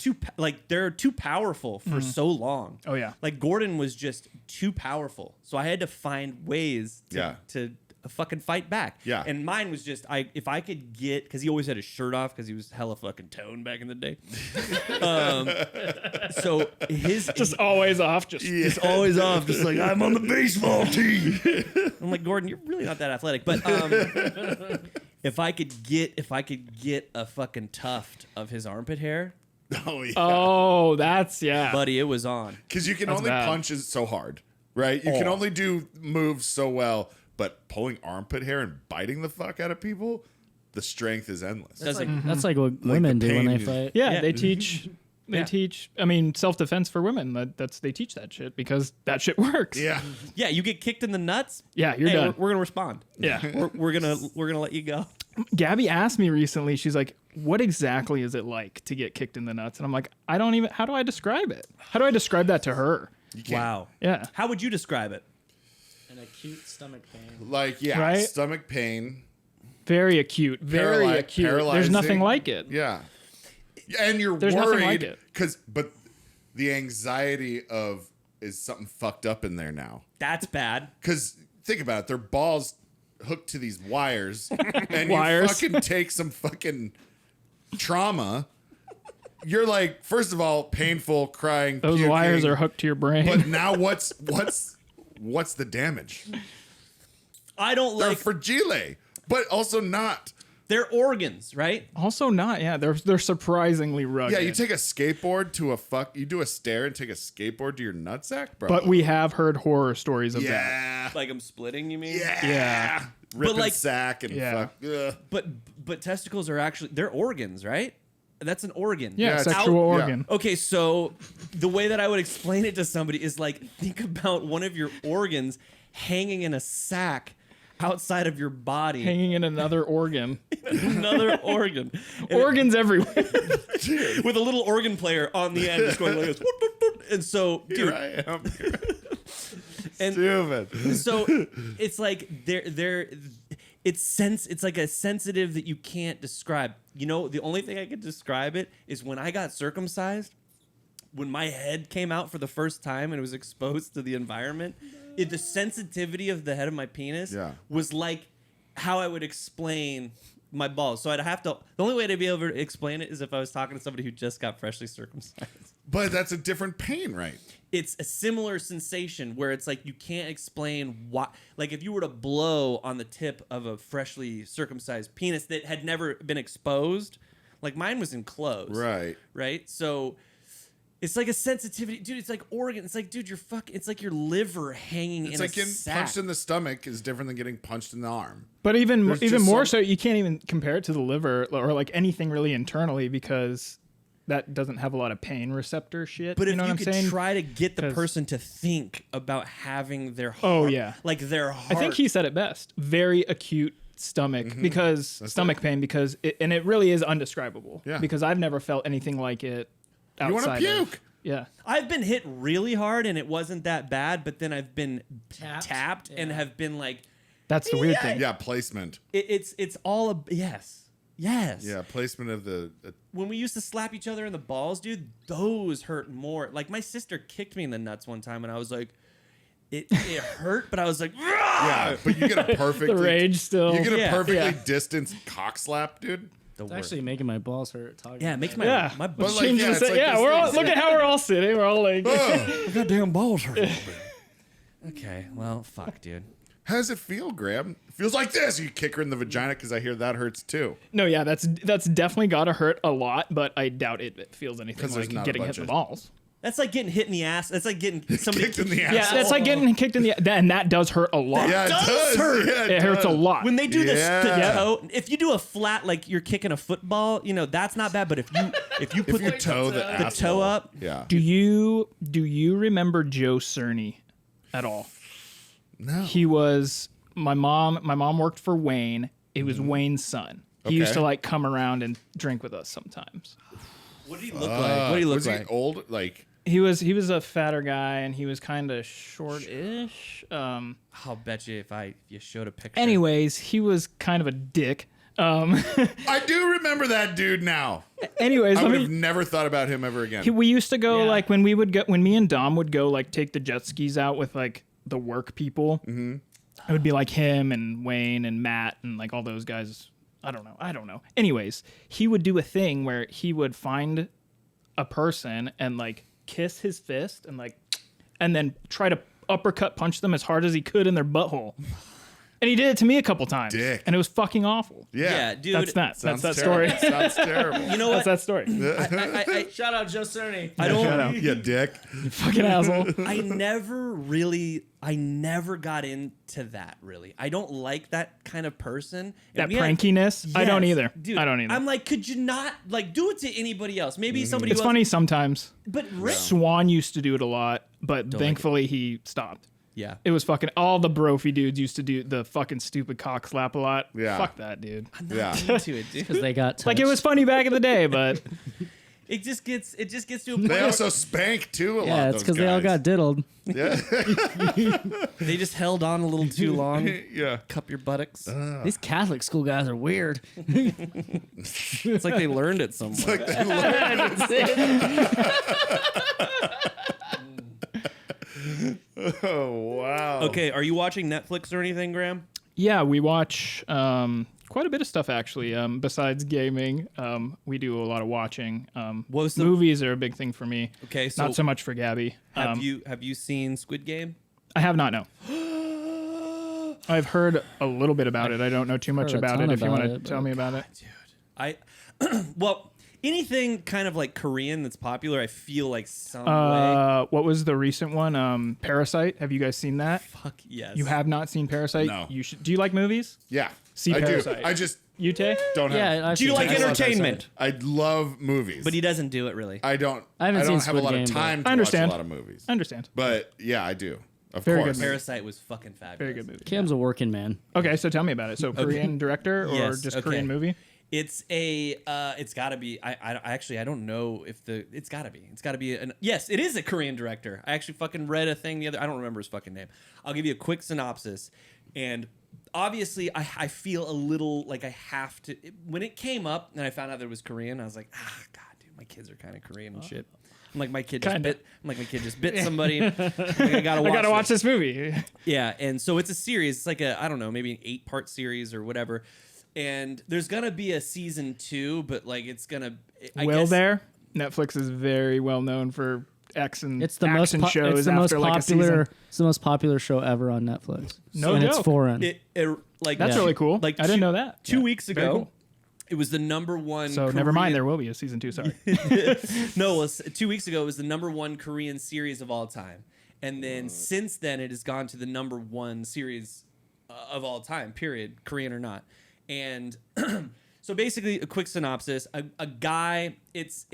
too powerful for so long. Oh, yeah. Like Gordon was just too powerful, so I had to find ways to fucking fight back. Yeah. And mine was just if I could get, because he always had his shirt off because he was hella fucking toned back in the day. So his Just always off. it's always off, just like I'm on the baseball team. I'm like, Gordon, you're really not that athletic, but if I could get a fucking tuft of his armpit hair, Oh yeah. Oh, that's buddy, it was on. Because you can That's only bad. punch it so hard, right? You can only do moves so well, but pulling armpit hair and biting the fuck out of people, the strength is endless. That's like what women do when pain they is- fight. Yeah, Yeah. they teach. They Yeah. teach. I mean, self-defense for women. They teach that shit because that shit works. Yeah. Yeah, you get kicked in the nuts. Yeah, you're hey, done. We're gonna respond. Yeah. We're gonna let you go. Gabby asked me recently. She's like, "What exactly is it like to get kicked in the nuts?" And I'm like, "I don't even. How do I describe it? How do I describe that to her?" You can't. Wow. Yeah. How would you describe it? An acute stomach pain. Like, yeah, Right? stomach pain. Very acute. Very acute. There's paralyzing. nothing like it. Yeah. And you're There's nothing like worried it. but the anxiety of is something fucked up in there now. That's bad. Because think about it, their balls hooked to these wires, and Wires. you fucking take some fucking trauma. You're like, first of all, painful, crying. Those puking, wires are hooked to your brain. But now what's the damage? I don't They're like. fragile, but also not. They're organs, right? Also not. Yeah, they're surprisingly rugged. Yeah, you take a skateboard to you do a stair and take a skateboard to your nutsack, bro. But we have heard horror stories of that. yeah, Like I'm splitting. You mean? Yeah. ripping like- sack and Yeah. fuck. Ugh. But testicles are actually they're organs, right? That's an organ. Yeah, it's sexual out- yeah. organ. Okay, so the way that I would explain it to somebody is like think about one of your organs hanging in a sack outside of your body. Hanging in another organ. Another organ. And Organs everywhere. with a little organ player on the end just going like this. Whoop, whoop, whoop. And so, Here dude, I am. and Stupid. so it's like it's like a sensitive that you can't describe. You know, the only thing I could describe it is when I got circumcised, when my head came out for the first time and it was exposed to the environment, the sensitivity of the head of my penis was like how I would explain my balls. So I'd have to, the only way to be able to explain it is if I was talking to somebody who just got freshly circumcised. But that's a different pain, right? It's a similar sensation where it's like you can't explain why. Like if you were to blow on the tip of a freshly circumcised penis that had never been exposed, like mine was enclosed. Right. So it's like a sensitivity, dude. It's like organ. It's like, dude, it's like your liver hanging It's in like a getting sack. punched in the stomach is different than getting punched in the arm. But even There's even just more some- so, you can't even compare it to the liver or like anything really internally because that doesn't have a lot of pain receptor shit. But you if know you what I'm could saying? try to get the 'Cause- person to think about having their heart, Oh, yeah. like their heart. I think he said it best. Very acute stomach because stomach pain because it really is undescribable. Yeah. Because I've never felt anything like it. You want to outside of- puke? Yeah. I've been hit really hard and it wasn't that bad, but then I've been tapped and Yeah. have been like, That's the weird thing. Yeah, placement. it's all a yes. Yeah, placement of the. When we used to slap each other in the balls, dude, those hurt more. Like my sister kicked me in the nuts one time and I was like, it hurt, but I was like, Yeah, but you get a perfectly The rage still. You get a Yeah. perfectly distanced cock slap, dude. the It's worst. actually making my balls hurt. Talking Yeah, it makes my Yeah. my But butt. like, Change yeah, the it's set. like Yeah, this we're all thing- look at how we're all sitting. We're all like, Goddamn balls hurt. Okay, well, fuck, dude. How does it feel, Graham? It feels like this. You kick her in the vagina because I hear that hurts too. no, yeah, that's definitely gotta hurt a lot, but I doubt it feels anything 'Cause there's like not a getting hit bunch in of- the balls. That's like getting hit in the ass. That's like getting somebody Kicked in the ass. Yeah, that's like getting kicked in the and that does hurt a lot. Yeah, it does does hurt. Yeah, it hurts a does. lot. When they do the Yeah. toe, if you do a flat like you're kicking a football, that's not bad. But if you put If you the toe the toe asshole. up, Yeah. Do you remember Joe Cerny at all? No. He was my mom worked for Wayne. It was Wayne's son. He used Okay. to like come around and drink with us sometimes. what did he look like? What did he look was like? he old? Like He was a fatter guy and he was kind of short-ish. I'll bet you if you showed a picture. Anyways, he was kind of a dick. I do remember that dude now. Anyways, I let would me have never thought about him ever again. we used to go Yeah. like when me and Dom would go like take the jet skis out with like the work people. Mm-hmm. It would be like him and Wayne and Matt and like all those guys. I don't know. Anyways, he would do a thing where he would find a person and like kiss his fist and then try to uppercut punch them as hard as he could in their butthole. And he did it to me a couple times. Dick. And it was fucking awful. yeah, dude. That's that. That's Sounds that terrible. story. Sounds terrible. You know what? That's that story. Shout out Joe Cerny. I don't. Shout out. Yeah, dick. Fucking asshole. I never got into that really. I don't like that kind of person. That And we had- prankiness? I don't Yes, either. Dude, I don't either. I'm like, could you not like do it to anybody else? Maybe somebody. It's who else- funny sometimes. but Rick. Swan used to do it a lot, but like thankfully he stopped. Yeah. It was fucking all the brophy dudes used to do the fucking stupid cock slap a lot. Yeah. Fuck that, dude. Yeah. Into it, dude. Because they got Like it was funny back in the day, but It just gets to a point. They where also spank too a lot. Yeah, it's those because they all guys. got diddled. Yeah. they just held on a little too long. Yeah. Cup your buttocks. These Catholic school guys are weird. It's like they learned it somewhere. Like they learn- oh wow. Okay, are you watching Netflix or anything, Graham? yeah, we watch quite a bit of stuff actually. Besides gaming, we do a lot of watching. What was the- Movies are a big thing for me. Okay, so Not so much for Gabby. have you seen Squid Game? I have not, no. I've heard a little bit about it. I don't know too much Heard a about ton it. If you about want to it, tell but- me about it. I well, anything kind of like Korean that's popular, I feel like some way. What was the recent one? Parasite. Have you guys seen that? Fuck yes. You have not seen Parasite? No. You should. Do you like movies? Yeah. See I Parasite. do. I just You, Tay? don't have. Yeah, I've Do you seen like it. entertainment? I love movies. But he doesn't do it really. I don't. I haven't don't seen have a Squid lot Game, of but- time to I understand. watch a lot of movies. I understand. But yeah, I do. Of Very course. good movie. Parasite was fucking fabulous. Very good movie. Cam's a working man. Okay, so tell me about it. So Korean director or Yes, just okay. Korean movie? It's a. It's got to be. I actually I don't know if the. It's got to be. It's got to be. Yes, it is a Korean director. I actually fucking read a thing the other. I don't remember his fucking name. I'll give you a quick synopsis, and obviously I feel a little like I have to. When it came up and I found out that it was Korean, I was like, God, dude, my kids are kind of Korean and shit. I'm like my kid just Kinda. bit. I'm like my kid just bit somebody. I'm like, I gotta watch. I gotta watch this movie. Yeah, and so it's a series. It's like I don't know, maybe an 8-part series or whatever. And there's gonna be a season 2, but like it's gonna. I Will guess, there? Netflix is very well known for action. It's the most action shows it's the most after like a popular. season. It's the most popular show ever on Netflix. No and it's joke. foreign. It like That's Yeah. really cool. Like I didn't know that. 2 weeks Very ago, cool. it was the number one. So never mind. Korean- There will be a season 2. Sorry. No, it was 2 weeks ago. It was the number one Korean series of all time, and then since then it has gone to the number one series of all time. Period, Korean or not. And so basically, a quick synopsis: a guy. It's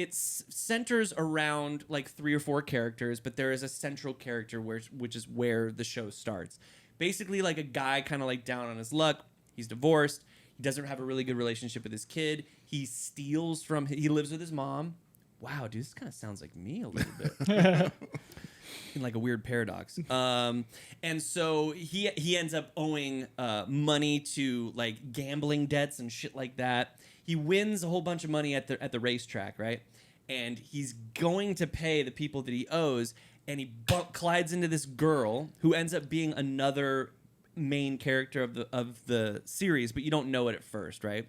centers around like 3 or 4 characters, but there is a central character which is where the show starts. Basically, like a guy kind of like down on his luck. He's divorced. He doesn't have a really good relationship with his kid. He steals from. He lives with his mom. Wow, dude, this kind of sounds like me a little bit. In like a weird paradox. And so he ends up owing money to like gambling debts and shit like that. He wins a whole bunch of money at the racetrack, right? And he's going to pay the people that he owes. and he collides into this girl who ends up being another main character of the series, but you don't know it at first, right?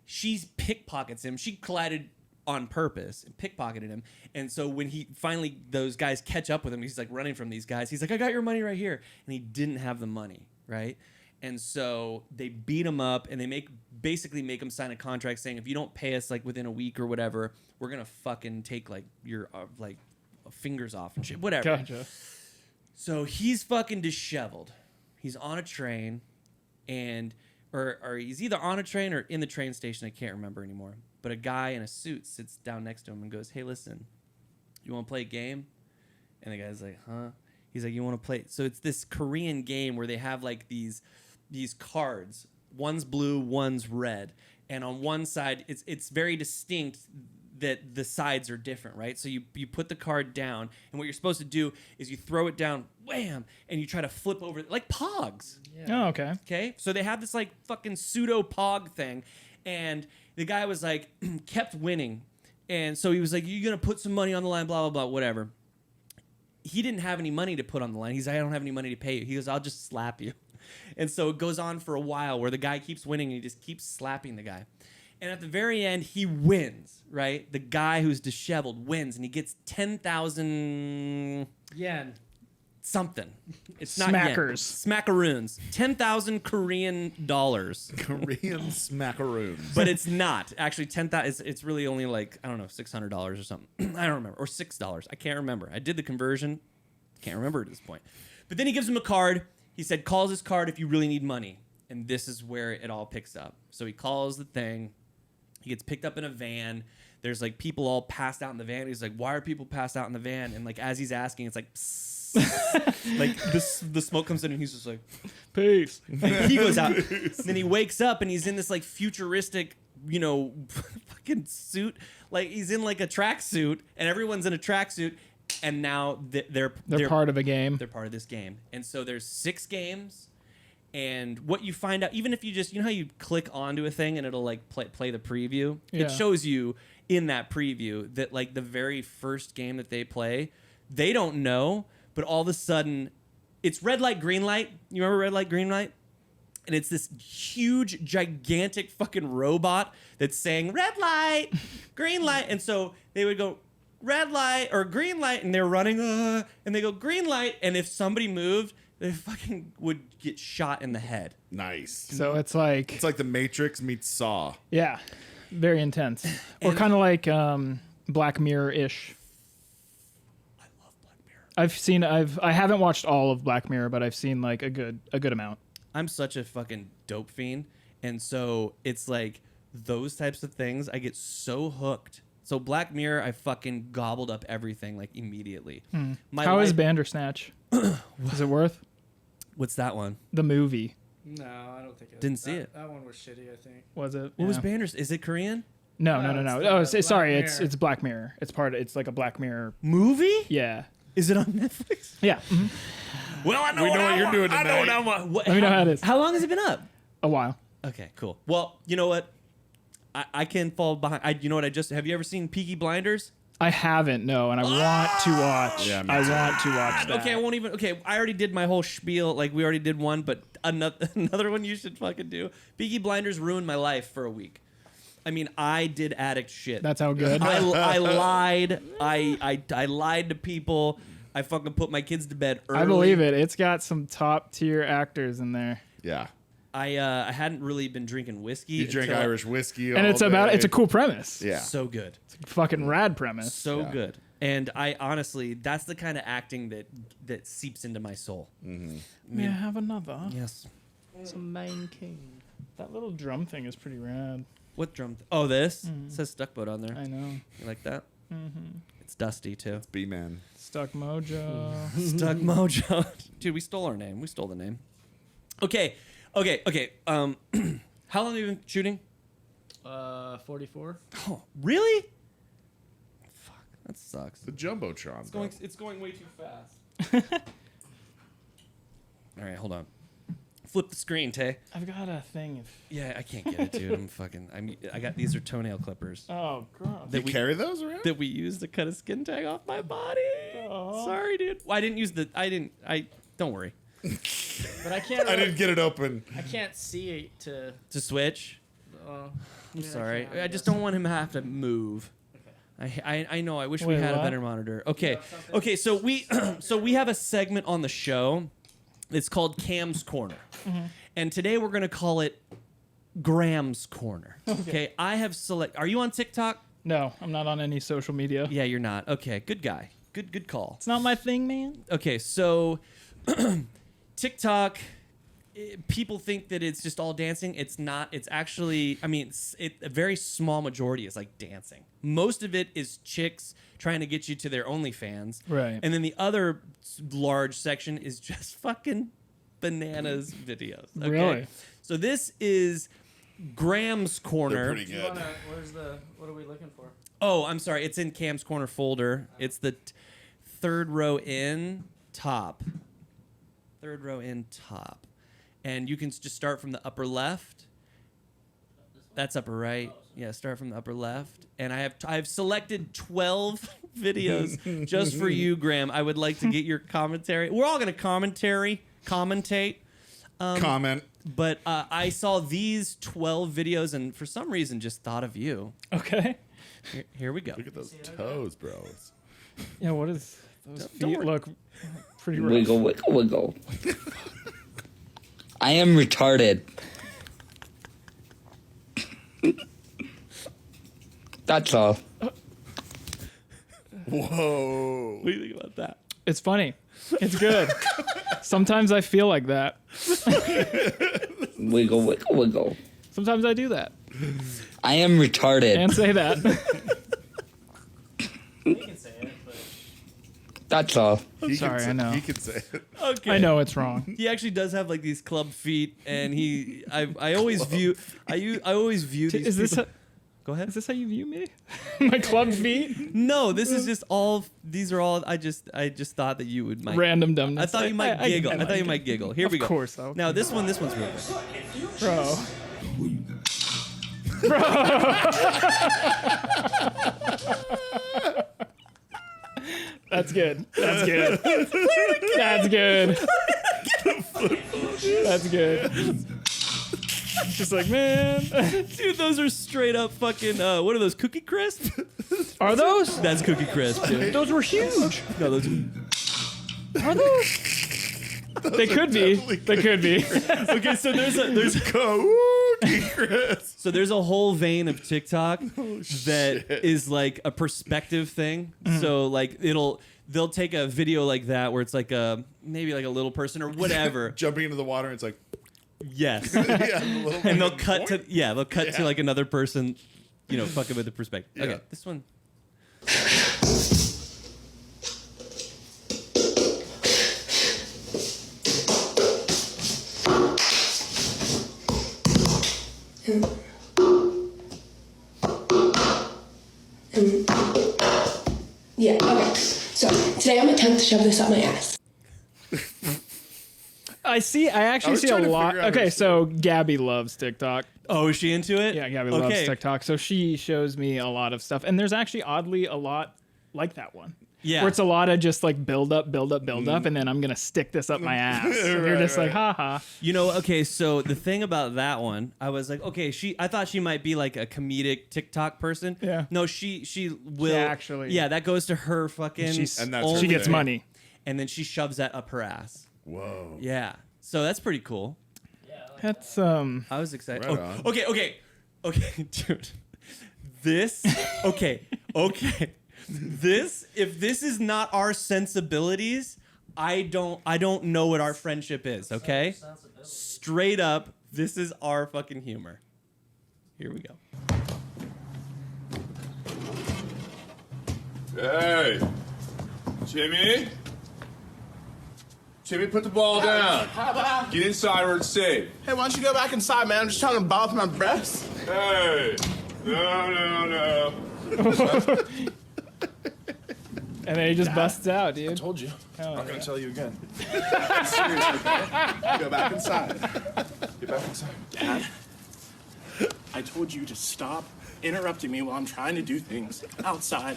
She pickpockets him. She collided on purpose and pickpocketed him. And so when he finally, those guys catch up with him, he's like running from these guys. He's like, I got your money right here. And he didn't have the money, right? And so they beat him up and they basically make him sign a contract saying, if you don't pay us like within a week or whatever, we're going to fucking take like your like fingers off and shit, whatever. Gotcha. So he's fucking disheveled. He's on a train and or he's either on a train or in the train station. I can't remember anymore. But a guy in a suit sits down next to him and goes, hey, listen, you want to play a game? And the guy's like, huh? He's like, you want to play? So it's this Korean game where they have like these cards. One's blue, one's red. And on one side, it's very distinct that the sides are different, right? So you put the card down, and what you're supposed to do is you throw it down, wham, and you try to flip over, like Pogs. Oh, okay. Okay? So they have this like fucking pseudo Pog thing, and the guy was like, kept winning. And so he was like, you're going to put some money on the line, blah, blah, blah, whatever. He didn't have any money to put on the line. He's like, I don't have any money to pay you. He goes, I'll just slap you. And so it goes on for a while where the guy keeps winning and he just keeps slapping the guy. And at the very end, he wins, right? The guy who's disheveled wins, and he gets 10,000 Yen. something. It's not Smackers. yen. Smackaroons. 10,000 Korean dollars. Korean smackaroons. But it's not. Actually, 10,000. It's really only like, I don't know, $600 or something. I don't remember. Or $6. I can't remember. I did the conversion. Can't remember at this point. But then he gives him a card. He said, calls his card if you really need money. And this is where it all picks up. So he calls the thing. He gets picked up in a van. There's like people all passed out in the van. He's like, why are people passed out in the van? And like as he's asking, it's like, psst. Like the smoke comes in and he's just like, Peace. and he goes out. Then he wakes up and he's in this like futuristic, fucking suit. Like he's in like a tracksuit and everyone's in a tracksuit. And now they're part of a game. They're part of this game. And so there's 6 games. And what you find out, even if you just, how you click onto a thing and it'll like play the preview, Yeah. It shows you in that preview that like the very first game that they play, they don't know, but all of a sudden it's red light, green light. You remember red light, green light? And it's this huge, gigantic fucking robot that's saying red light, green light. And so they would go red light or green light and they're running and they go green light. And if somebody moved, they fucking would get shot in the head. Nice. So it's like The Matrix meets Saw. yeah, very intense, or kind of like Black Mirror-ish. I love Black Mirror. I haven't watched all of Black Mirror, but I've seen like a good amount. I'm such a fucking dope fiend. And so it's like those types of things, I get so hooked. So Black Mirror, I fucking gobbled up everything like immediately. How is Bandersnatch? Is it worth What's that one? the movie? No, I don't think it Didn't see it. That one was shitty, I think. Was it? What was Yeah. Banders? Is it Korean? No. No, Oh, it's the sorry. Black It's Mirror. Black Mirror. It's like a Black Mirror. Movie? Yeah. Is it on Netflix? Yeah. Well, I know We know what you're doing I know what tonight. I want. Let me know how it is. How long has it been up? A while. Okay, cool. Well, you know what? I can fall behind. You know what? Have you ever seen Peaky Blinders? I haven't, no, and I want to watch. Yeah, me I too. want to watch that. Okay, I won't even. Okay, I already did my whole spiel. Like we already did one, but another one you should fucking do. Peaky Blinders ruined my life for a week. I mean, I did addict shit. That's how good. I lied. I lied to people. I fucking put my kids to bed early. I believe it. It's got some top tier actors in there, Yeah. I hadn't really been drinking whiskey. You drink until Irish whiskey and it's a cool premise. Yeah. So good. Fucking rad premise. So Yeah. good. And I honestly, that's the kind of acting that seeps into my soul. May I have another? Yes. Some main king. That little drum thing is pretty rad. What drum? Oh, this? It says Stuckboat on there. I know. You like that? It's dusty too. B-Man. Stuck Mojo. Stuck Mojo. Dude, we stole our name. We stole the name. Okay. How long have you been shooting? 44. Oh, really? Fuck, that sucks. The Jumbotron. It's going way too fast. All right, hold on. Flip the screen, Tay. I've got a thing. Yeah, I can't get it, dude. I got these are tonail clippers Oh, gross. You carry those around? that we use to cut a skin tag off my body. Sorry, dude. Well, I didn't use the. Don't worry. But I can't. I didn't get it open. I can't see it to. To switch. I'm I'm sorry. I just don't want him to have to move. I know. I wish we Wait, had a what? better monitor. Okay. Okay. So we have a segment on the show. It's called Cam's Corner, and today we're gonna call it Graham's Corner. Okay. I have Are you on TikTok? No, I'm not on any social media. Yeah, you're not. Okay. Good guy. Good call. It's not my thing, man. Okay. So TikTok. People think that it's just all dancing. It's not. It's actually, I mean, a very small majority is like dancing. Most of it is chicks trying to get you to their OnlyFans. Right. And then the other large section is just fucking bananas videos. Okay? Really? So this is Graham's They're Corner. pretty good. What are we looking for? Oh, I'm sorry. It's in Cam's Corner folder. It's the third row in top. Third row in top. And you can just start from the upper left. That's upper right. Yeah, start from the upper left. And I've selected 12 videos just for you, Graham. I would like to get your commentary. We're all going to commentate. Comment. But I saw these 12 videos and for some reason just thought of you. Okay. Here we go. Look at those toes, bro. Yeah, what is those Don't feet worry. look pretty rough. Wiggle, wiggle, wiggle. I am retarded. That's all. Whoa. What do you think about that? It's funny. It's good. Sometimes I feel like that. Wiggle, wiggle, wiggle. Sometimes I do that. I am retarded. And say that. You can say it, but That's all. He Sorry, can I know. He can say it. Okay. I know it's wrong. He actually does have like these club feet, and I always view these. Is this people- Go ahead. is this how you view me? My club feet? No, this is just all. These are all. I just thought that you would might. Random dumbness. I thought you might giggle. I thought you might giggle. Here we go. Of course, though. Now this one's real good. Bro. That's good. That's good. That's good. That's good. Just like, man. Dude, those are straight up fucking. What are those? Cookie Crisp? Are those? That's Cookie Crisp, dude. Those were huge. No, those. Are those? They could be. They could be. Okay, so there's Cookie Chris. So there's a whole vein of TikTok that is like a perspective thing. So like they'll take a video like that where it's like maybe like a little person or whatever. Jumping into the water, and it's like, Yes. yeah, the little And they'll fucking cut point. to like another person, fucking with the perspective. Yeah. Okay, this one. Yeah, okay. So today I'm attempt to shove this up my ass. I actually was see a trying to lot. figure out Okay, her so Gabby loves TikTok. Oh, is she into it? Yeah, Gabby loves Okay. TikTok. So she shows me a lot of stuff. And there's actually oddly a lot like that one. Yeah. Where it's a lot of just like build up, and then I'm going to stick this up my ass. And you're Right, just like, right. haha. Okay, so the thing about that one, I was like, okay, I thought she might be like a comedic TikTok person. Yeah. No, she will actually- Yeah, that goes to her fucking. And that's only her She gets thing. money. and then she shoves that up her ass. Whoa. Yeah. So that's pretty cool. That's, I was excited. Right Oh, on. okay, dude. This, okay. If this is not our sensibilities, I don't know what our friendship is, okay? Straight up, this is our fucking humor. Here we go. Hey, Jimmy? Jimmy, put the ball down. Get inside where it's safe. Hey, why don't you go back inside, man? I'm just trying to bath my breasts. Hey, no. and then he just busts out, dude. Told you. Hell I'm not yeah. gonna tell you again. Seriously, man. Go back inside. Get back inside. Dad, I told you to stop interrupting me while I'm trying to do things outside.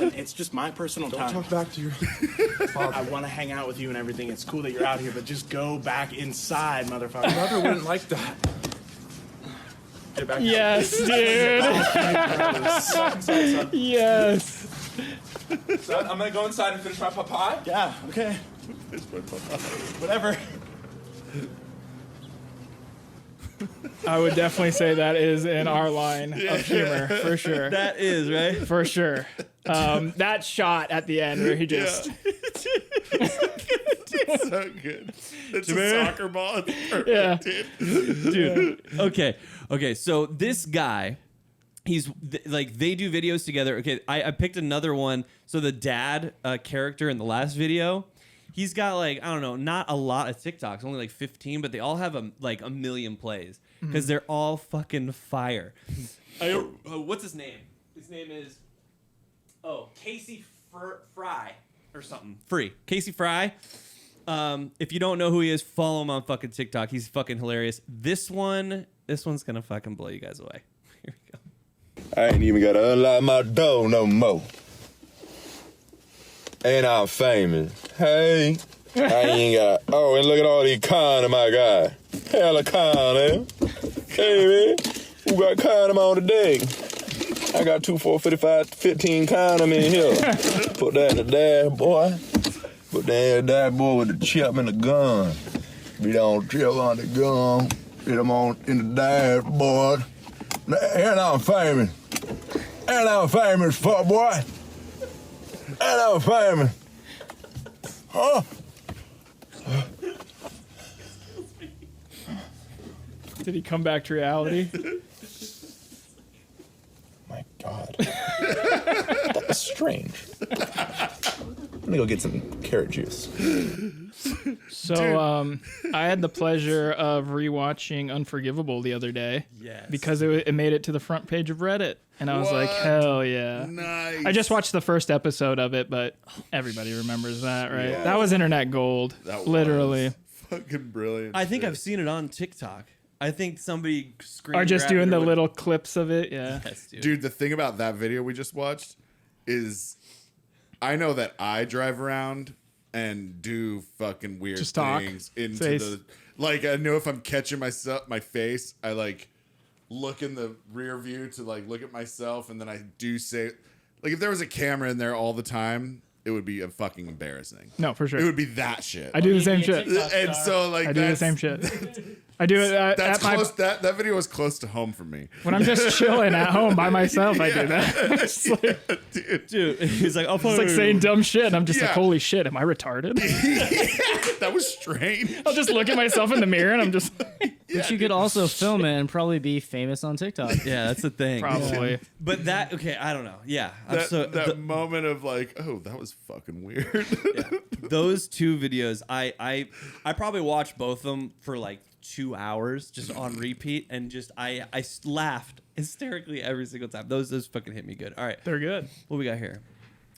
It's just my personal time. Talk back to your. I want to hang out with you and everything. It's cool that you're out here, but just go back inside, motherfucker. Mother wouldn't like that. Get back. Yes, dude. Son. Yes. Son, I'm gonna go inside and finish my papaya. Yeah, okay. Whatever. I would definitely say that is in our line of humor, for sure. That is, right? For sure. That shot at the end where he just... It's so good. It's a soccer ball. It's perfect, Yeah. Dude. Okay. So this guy, he's like, they do videos together. Okay, I picked another one. So the dad character in the last video, he's got like, I don't know, not a lot of TikToks, only like 15, but they all have a million plays because they're all fucking fire. What's his name? His name is Casey Fry or something. Casey Fry. If you don't know who he is, follow him on fucking TikTok. He's fucking hilarious. This one's gonna fucking blow you guys away. Here we go. I ain't even gotta unlock my door no more. And I'm famous. Hey. I ain't got. Oh, and look at all these condom I got. Hella condom. Hey, man. Who got condom on today? I got 2, 4, 55, 15 condom in here. Put that in the dad, boy. Put that in the dad, boy, with the chip and the gun. We don't chip on the gun. Get them on in the dad, boy. And I'm famous. And I'm famous, fuck boy. And I'm famous. Huh? Did he come back to reality? My God. That was strange. I'm gonna go get some carrot juice. So I had the pleasure of rewatching Unforgivable the other day. Yes. Because it made it to the front page of Reddit. And I was like, hell yeah. Nice. I just watched the first episode of it, but everybody remembers that, right? Yeah. That was internet gold. That literally. was fucking brilliant. I think shit. I've seen it on TikTok. I think somebody screen Are just grabbed doing it the or little clips of it, yeah. Yes, dude. Dude, the thing about that video we just watched is I know that I drive around and do fucking weird Just talk. things into Face. the like I know if I'm catching my face, I like look in the rear view to like look at myself, and then I do say like if there was a camera in there all the time, it would be a fucking embarrassing. No, for sure. It would be that shit. I do the same shit. And so like I do the same shit. I do it That's at my, close. That video was close to home for me. when I'm just chilling at home by myself. I do that. It's like, Dude, he's like, I'll it's like saying dumb shit. And I'm just like, Yeah. holy shit, am I retarded? That was strange. I'll just look at myself in the mirror and I'm just But you could also film it and probably be famous on TikTok. Yeah, that's the thing. probably. But that, okay, I don't know. Yeah. That moment of like, oh, that was fucking weird. Those two videos, I probably watched both of them for like 2 hours just on repeat, and just I laughed hysterically every single time. Those fucking hit me good. All right, They're good. what we got here?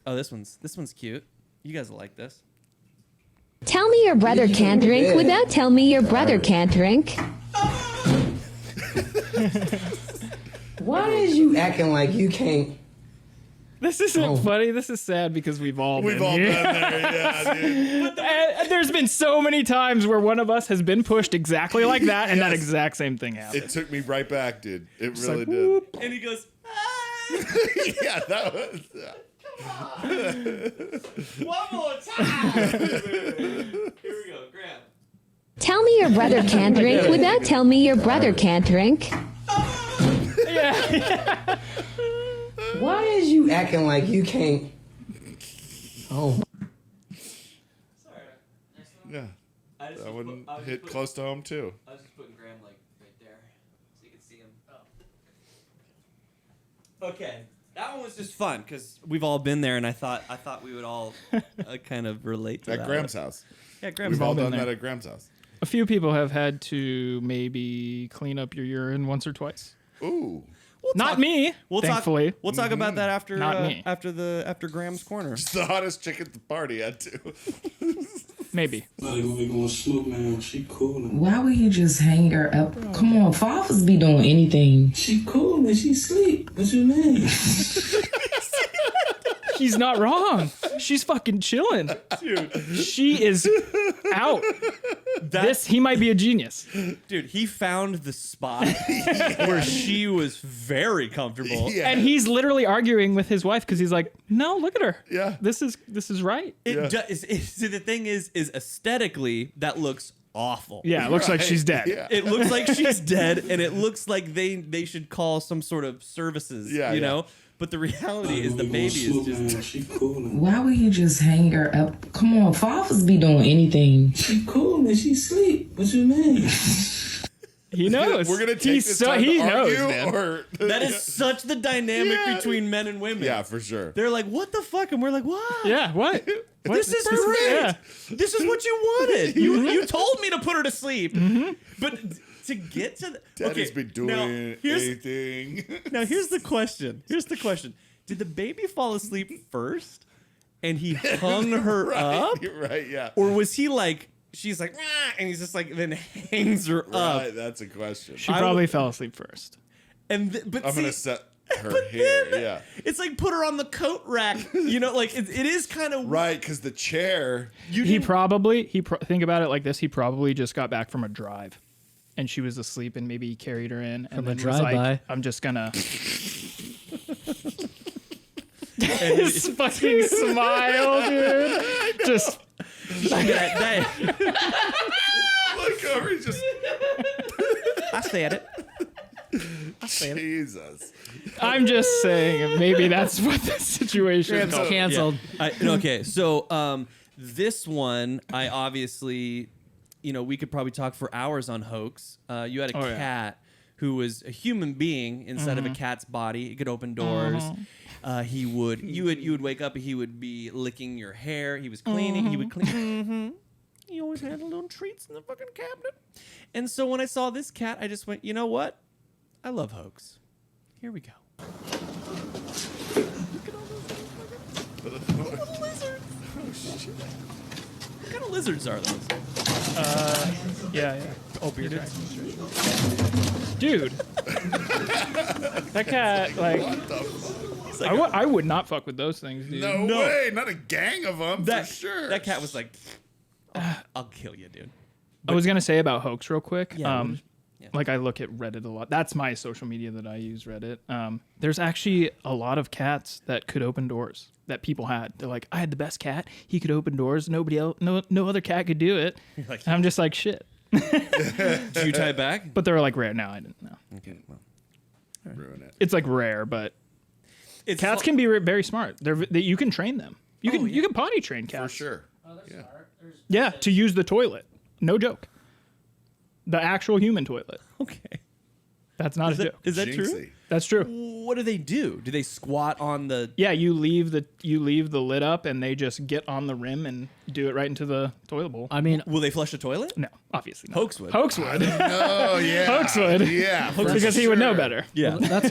Oh, this one's cute. You guys will like this. Tell me your brother can't drink without tell me your brother can't drink. Why is you acting like you can't? This isn't funny. This is sad because we've all been here. there, yeah, dude. And there's been so many times where one of us has been pushed exactly like that, and that exact same thing happened. It took me right back, dude. It Just really like, did. whoop. And he goes, Yeah, that was. one more time. Here we go, Graham. Tell me your brother can't drink without tell me your brother can't drink. Yeah. Why is you acting like you can't? Oh, Yeah, I just that one hit close to home too. I was just putting Graham like right there, so you can see him. Oh. Okay, that one was just fun because we've all been there, and I thought we would all kind of relate to that. At Graham's house. Yeah, Graham's We've all been done there. that at Graham's house. A few people have had to maybe clean up your urine once or twice. Ooh. Not me, We'll thankfully. talk. We'll talk about that after Not me. after Graham's corner. It's the hottest chick at the party had to. Maybe. why would you just hang her up? Come on, fathers be doing anything. She cool when she sleep. What you mean? He's not wrong. She's fucking chilling. Dude, she is out. He might be a genius. Dude, he found the spot where she was very comfortable. Yeah. And he's literally arguing with his wife because he's like, no, look at her. Yeah. This is right. So the thing is aesthetically, that looks awful. Yeah, it looks like she's dead. Yeah. It looks like she's dead, and it looks like they should call some sort of services, you know? But the reality is the baby is just... Why would you just hang her up? Come on, fathers be doing anything. She cool, man. She sleep. What you mean? He knows. We're gonna take this time to argue, man. or That is such the dynamic between men and women. yeah, for sure. They're like, what the fuck? And we're like, what? Yeah, what? This is great. Yeah. This is what you wanted. You told me to put her to sleep. But to get to the... Daddy's been doing anything. Now, here's the question. Did the baby fall asleep first and he hung her up? Right, yeah. Or was he like... She's like, "Rah," and he's just like, then hangs her up. Right, that's a question. She probably fell asleep first. But I'm gonna set her hair. Yeah, it's like put her on the coat rack. You know, like it is kind of right because the chair. Think about it like this. He probably just got back from a drive, and she was asleep, and maybe he carried her in, and then was like, "I'm just gonna." His fucking smile, dude. Just. Look over, he's just. I said it. Jesus. I'm just saying, maybe that's what the situation is. Canceled. Yeah. Okay, so this one, I obviously, we could probably talk for hours on Hoax. You had a cat who was a human being inside of a cat's body. He could open doors. You would wake up and he would be licking your hair. He was cleaning. He would clean. He always had little treats in the fucking cabinet. And so when I saw this cat, I just went, you know what? I love Hoax. Here we go. Look at all those little lizards. Oh, shit. What kind of lizards are those? Yeah. Oh, bearded. Dude. That cat, like I would not fuck with those things, dude. No way, not a gang of them, for sure. That cat was like, I'll kill you, dude. I was going to say about Hoax real quick. Yeah, Like I look at Reddit a lot. That's my social media that I use, Reddit. There's actually a lot of cats that could open doors that people had. They're like, I had the best cat. He could open doors. Nobody else, no other cat could do it. Like, I'm just like, shit. Did you tie it back? But they're like rare. No, I didn't know. Okay, well. Ruin it. It's like rare, but cats can be very smart. You can train them. You can potty train cats. For sure. Yeah, to use the toilet. No joke. The actual human toilet. Okay. That's not a joke. Is that true? Jinxie. That's true. What do they do? Do they squat on the... Yeah, you leave the lid up and they just get on the rim and do it right into the toilet bowl. I mean, Will they flush the toilet? No, obviously not. Hoax would. Hoax would. Oh yeah. Hoax would. Yeah. Because he would know better. Yeah. that's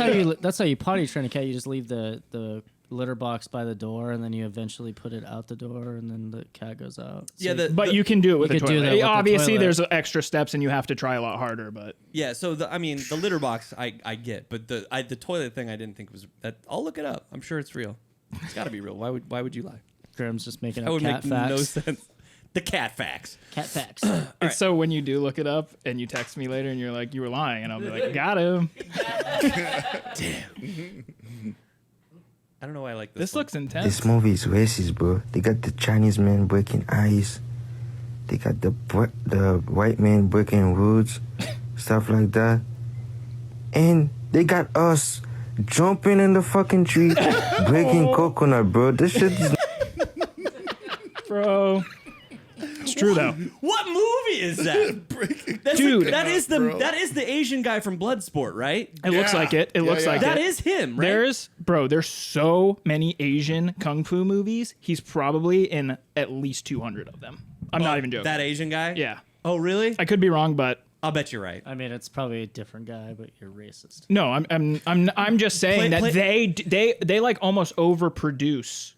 how you potty train a cat. You just leave the litter box by the door, and then you eventually put it out the door, and then the cat goes out. So But you can do it with the could do toilet. that with the Obviously, toilet. there's extra steps, and you have to try a lot harder. But Yeah, so the litter box I get, but the toilet thing I didn't think was that. I'll look it up. I'm sure it's real. It's got to be real. Why would you lie? Graham's just making That up would cat make facts. no sense. The cat facts. Cat facts. it's so when you do look it up and you text me later and you're like, you were lying, and I'll be like, got him. Damn. I don't know why I like this. This looks intense. This movie is racist, bro. They got the Chinese man breaking ice. They got the white man breaking woods, stuff like that. And they got us jumping in the fucking tree, breaking coconut, bro. This shit is... Bro. It's true, though. What movie is that? Dude. That is the Asian guy from Bloodsport, right? It looks like it. It looks like that it. is him, right? There's so many Asian kung fu movies. He's probably in at least 200 of them. I'm not even joking. That Asian guy? Yeah. Oh, really? I could be wrong, but I'll bet you're right. I mean, it's probably a different guy, but you're racist. no, I'm just saying that they like almost overproduce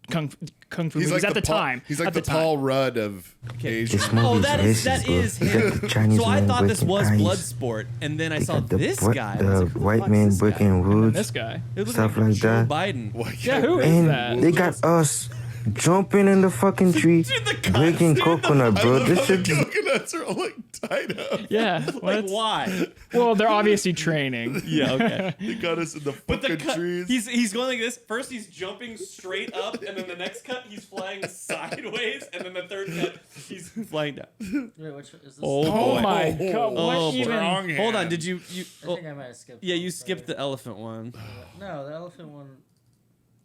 kung fu He's movies like at the time. He's like at the time. Paul Rudd of Asian. This Oh, movie's that racist, is bro. They got him. the Chinese So I man thought this breaking was ice. Bloodsport, and then I They saw got the this bro- guy. I the was like, who the white fuck man is this guy? breaking And woods, this guy. It looks stuff like like Joe that. Biden. Yeah, who is And that? they got us jumping in the fucking tree, breaking coconut, bro. This shit. Coconuts are all like tied up. Yeah. Like, what? why? Well, they're obviously training. Yeah, okay. They got us in the But the fucking cut, trees. he's going like this. First, he's jumping straight up, and then the next cut, he's flying sideways, and then the third cut, he's flying down. Wait, which is this? Oh, Oh boy. my god! What Oh, even? strong Hold on, hand. did you? I think I might have skipped. Yeah, one, you sorry. skipped the elephant one. No, the elephant one.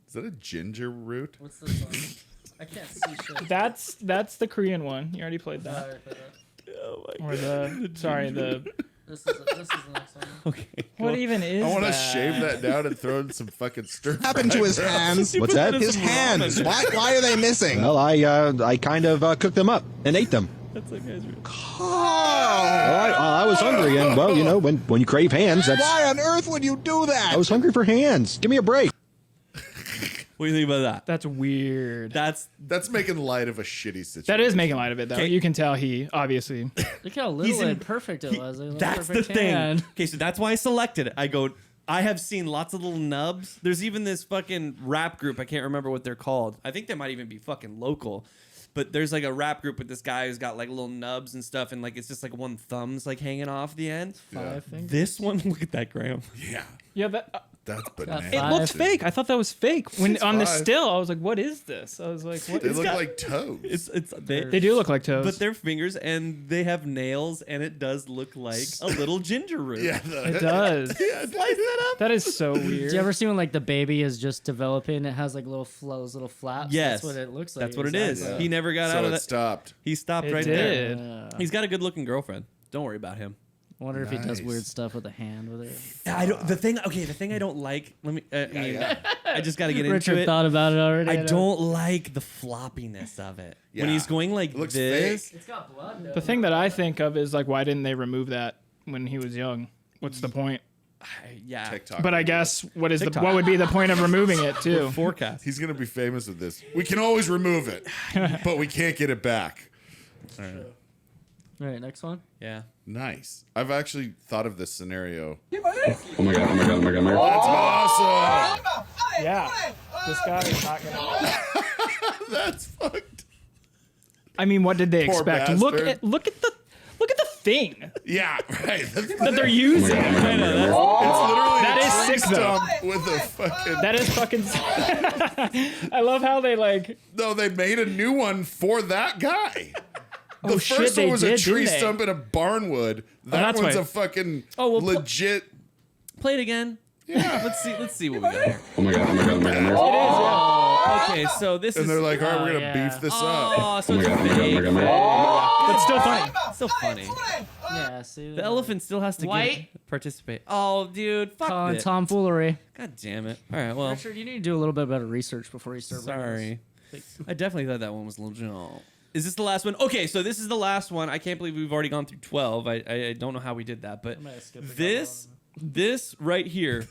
Is that a ginger root? What's this one? I can't see shit. That's the Korean one. You already played I that. already played that. Oh my Or the sorry the. This is the next one. Okay. What even is I want to that? shave that down and throw in some fucking stir. Happened to his hands. What's that? His hands. Why are they missing? Well, I kind of cooked them up and ate them. That's like guys. Well, I was hungry, and well, you know, when you crave hands, that's. Why on earth would you do that? I was hungry for hands. Give me a break. What do you think about that? That's weird. That's making light of a shitty situation. That is making light of it, though. Okay. You can tell he obviously. Look how little and perfect it was. That's the thing. Okay, so that's why I selected it. I go, I have seen lots of little nubs. There's even this fucking rap group. I can't remember what they're called. I think they might even be fucking local. But there's like a rap group with this guy who's got like little nubs and stuff, and like it's just like one thumb's like hanging off the end. Five fingers. This one, look at that, Graham. Yeah, Yeah, that. that's bananas. It looks fake. I thought that was fake. When It's on the five. still, I was like, "What is this?" I was like, "What?" They It's look got- like toes. They do look like toes. But they're fingers, and they have nails, and it does look like a little ginger root. Yeah, It does. Slice that up. That is so weird. Do you ever see when like the baby is just developing? It has like little flows, little flaps. Yes, That's what it looks like. That's what it is. exactly. He never got So out of it that. stopped. He stopped It right did. there. He's got a good-looking girlfriend. Don't worry about him. I wonder if he does Nice. weird stuff with a hand with it. I don't. The thing I don't like. Let me. I just got to get Richard into it. thought about it already. I know. don't like the floppiness of it when Yeah. he's going like It looks this. fake. It's got blood. Though. The thing that I think of is like, why didn't they remove that when he was young? What's the point? Yeah. TikTok. But I guess what TikTok. what would be the point of removing it too? Forecast. He's gonna be famous with this. We can always remove it, but we can't get it back. All right. All right, next one. Yeah. Nice. I've actually thought of this scenario. Oh my god. That's awesome. Yeah, this guy is not gonna. That's fucked. I mean, what did they Poor expect? bastard. Look at the thing Yeah, right. that they're using. I know that's. It's literally That a is tree sick, though. stump with a fucking. That is fucking. I love how they like. No, they made a new one for that guy. The Oh, first shit, they one was a did, tree didn't they? stump in a barnwood. That that's one's why- a fucking Oh, well, legit. Play it again. Yeah. Let's see what we got here. Oh my god. Okay, so this And is. they're like, all right, we're Oh, gonna yeah. beef this up. Oh, so it's Oh fake. That's still funny. So funny. Yeah, see. The elephant still has to White. participate. Oh, dude, fuck Calling it. tomfoolery. God damn it. All right, well, Richard, you need to do a little bit better research before you start. sorry. I definitely thought that one was legit. Is this the last one? Okay, so this is the last one. I can't believe we've already gone through 12. I don't know how we did that, but I might have skipped a this right here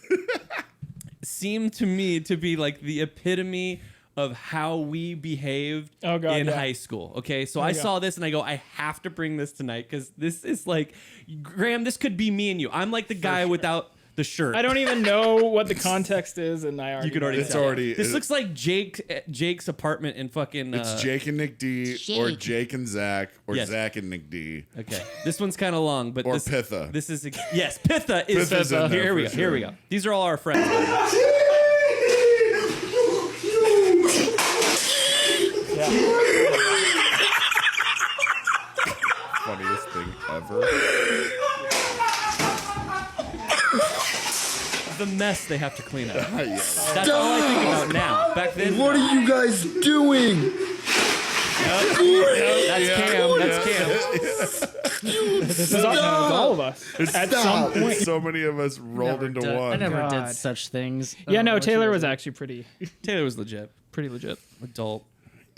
seemed to me to be like the epitome of how we behaved Oh, God, in yeah. high school. Okay, so I God. saw this and I go, I have to bring this tonight because this is like, Graham, this could be me and you. I'm like the guy without the shirt. I don't even know what the context is, and I already. You could already It's tell. already- This looks like Jake's apartment in fucking. It's Jake and Nick D, or Jake and Zach, or Yes. Zach and Nick D. Okay, this one's kind of long, but Or this, Pitha. This is yes, Pitha is. Pitha's in there Here we for go. Here we sure. go. These are all our friends. Funniest thing ever. The mess they have to clean up. Yeah. That's all I think about now. Back then, What are you guys doing? that's Cam. That's Cam. This is all of us at some point. So many of us rolled into one. I never God. did such things. Yeah, no, What you Taylor guys was do? actually pretty Taylor was legit. legit. Adult.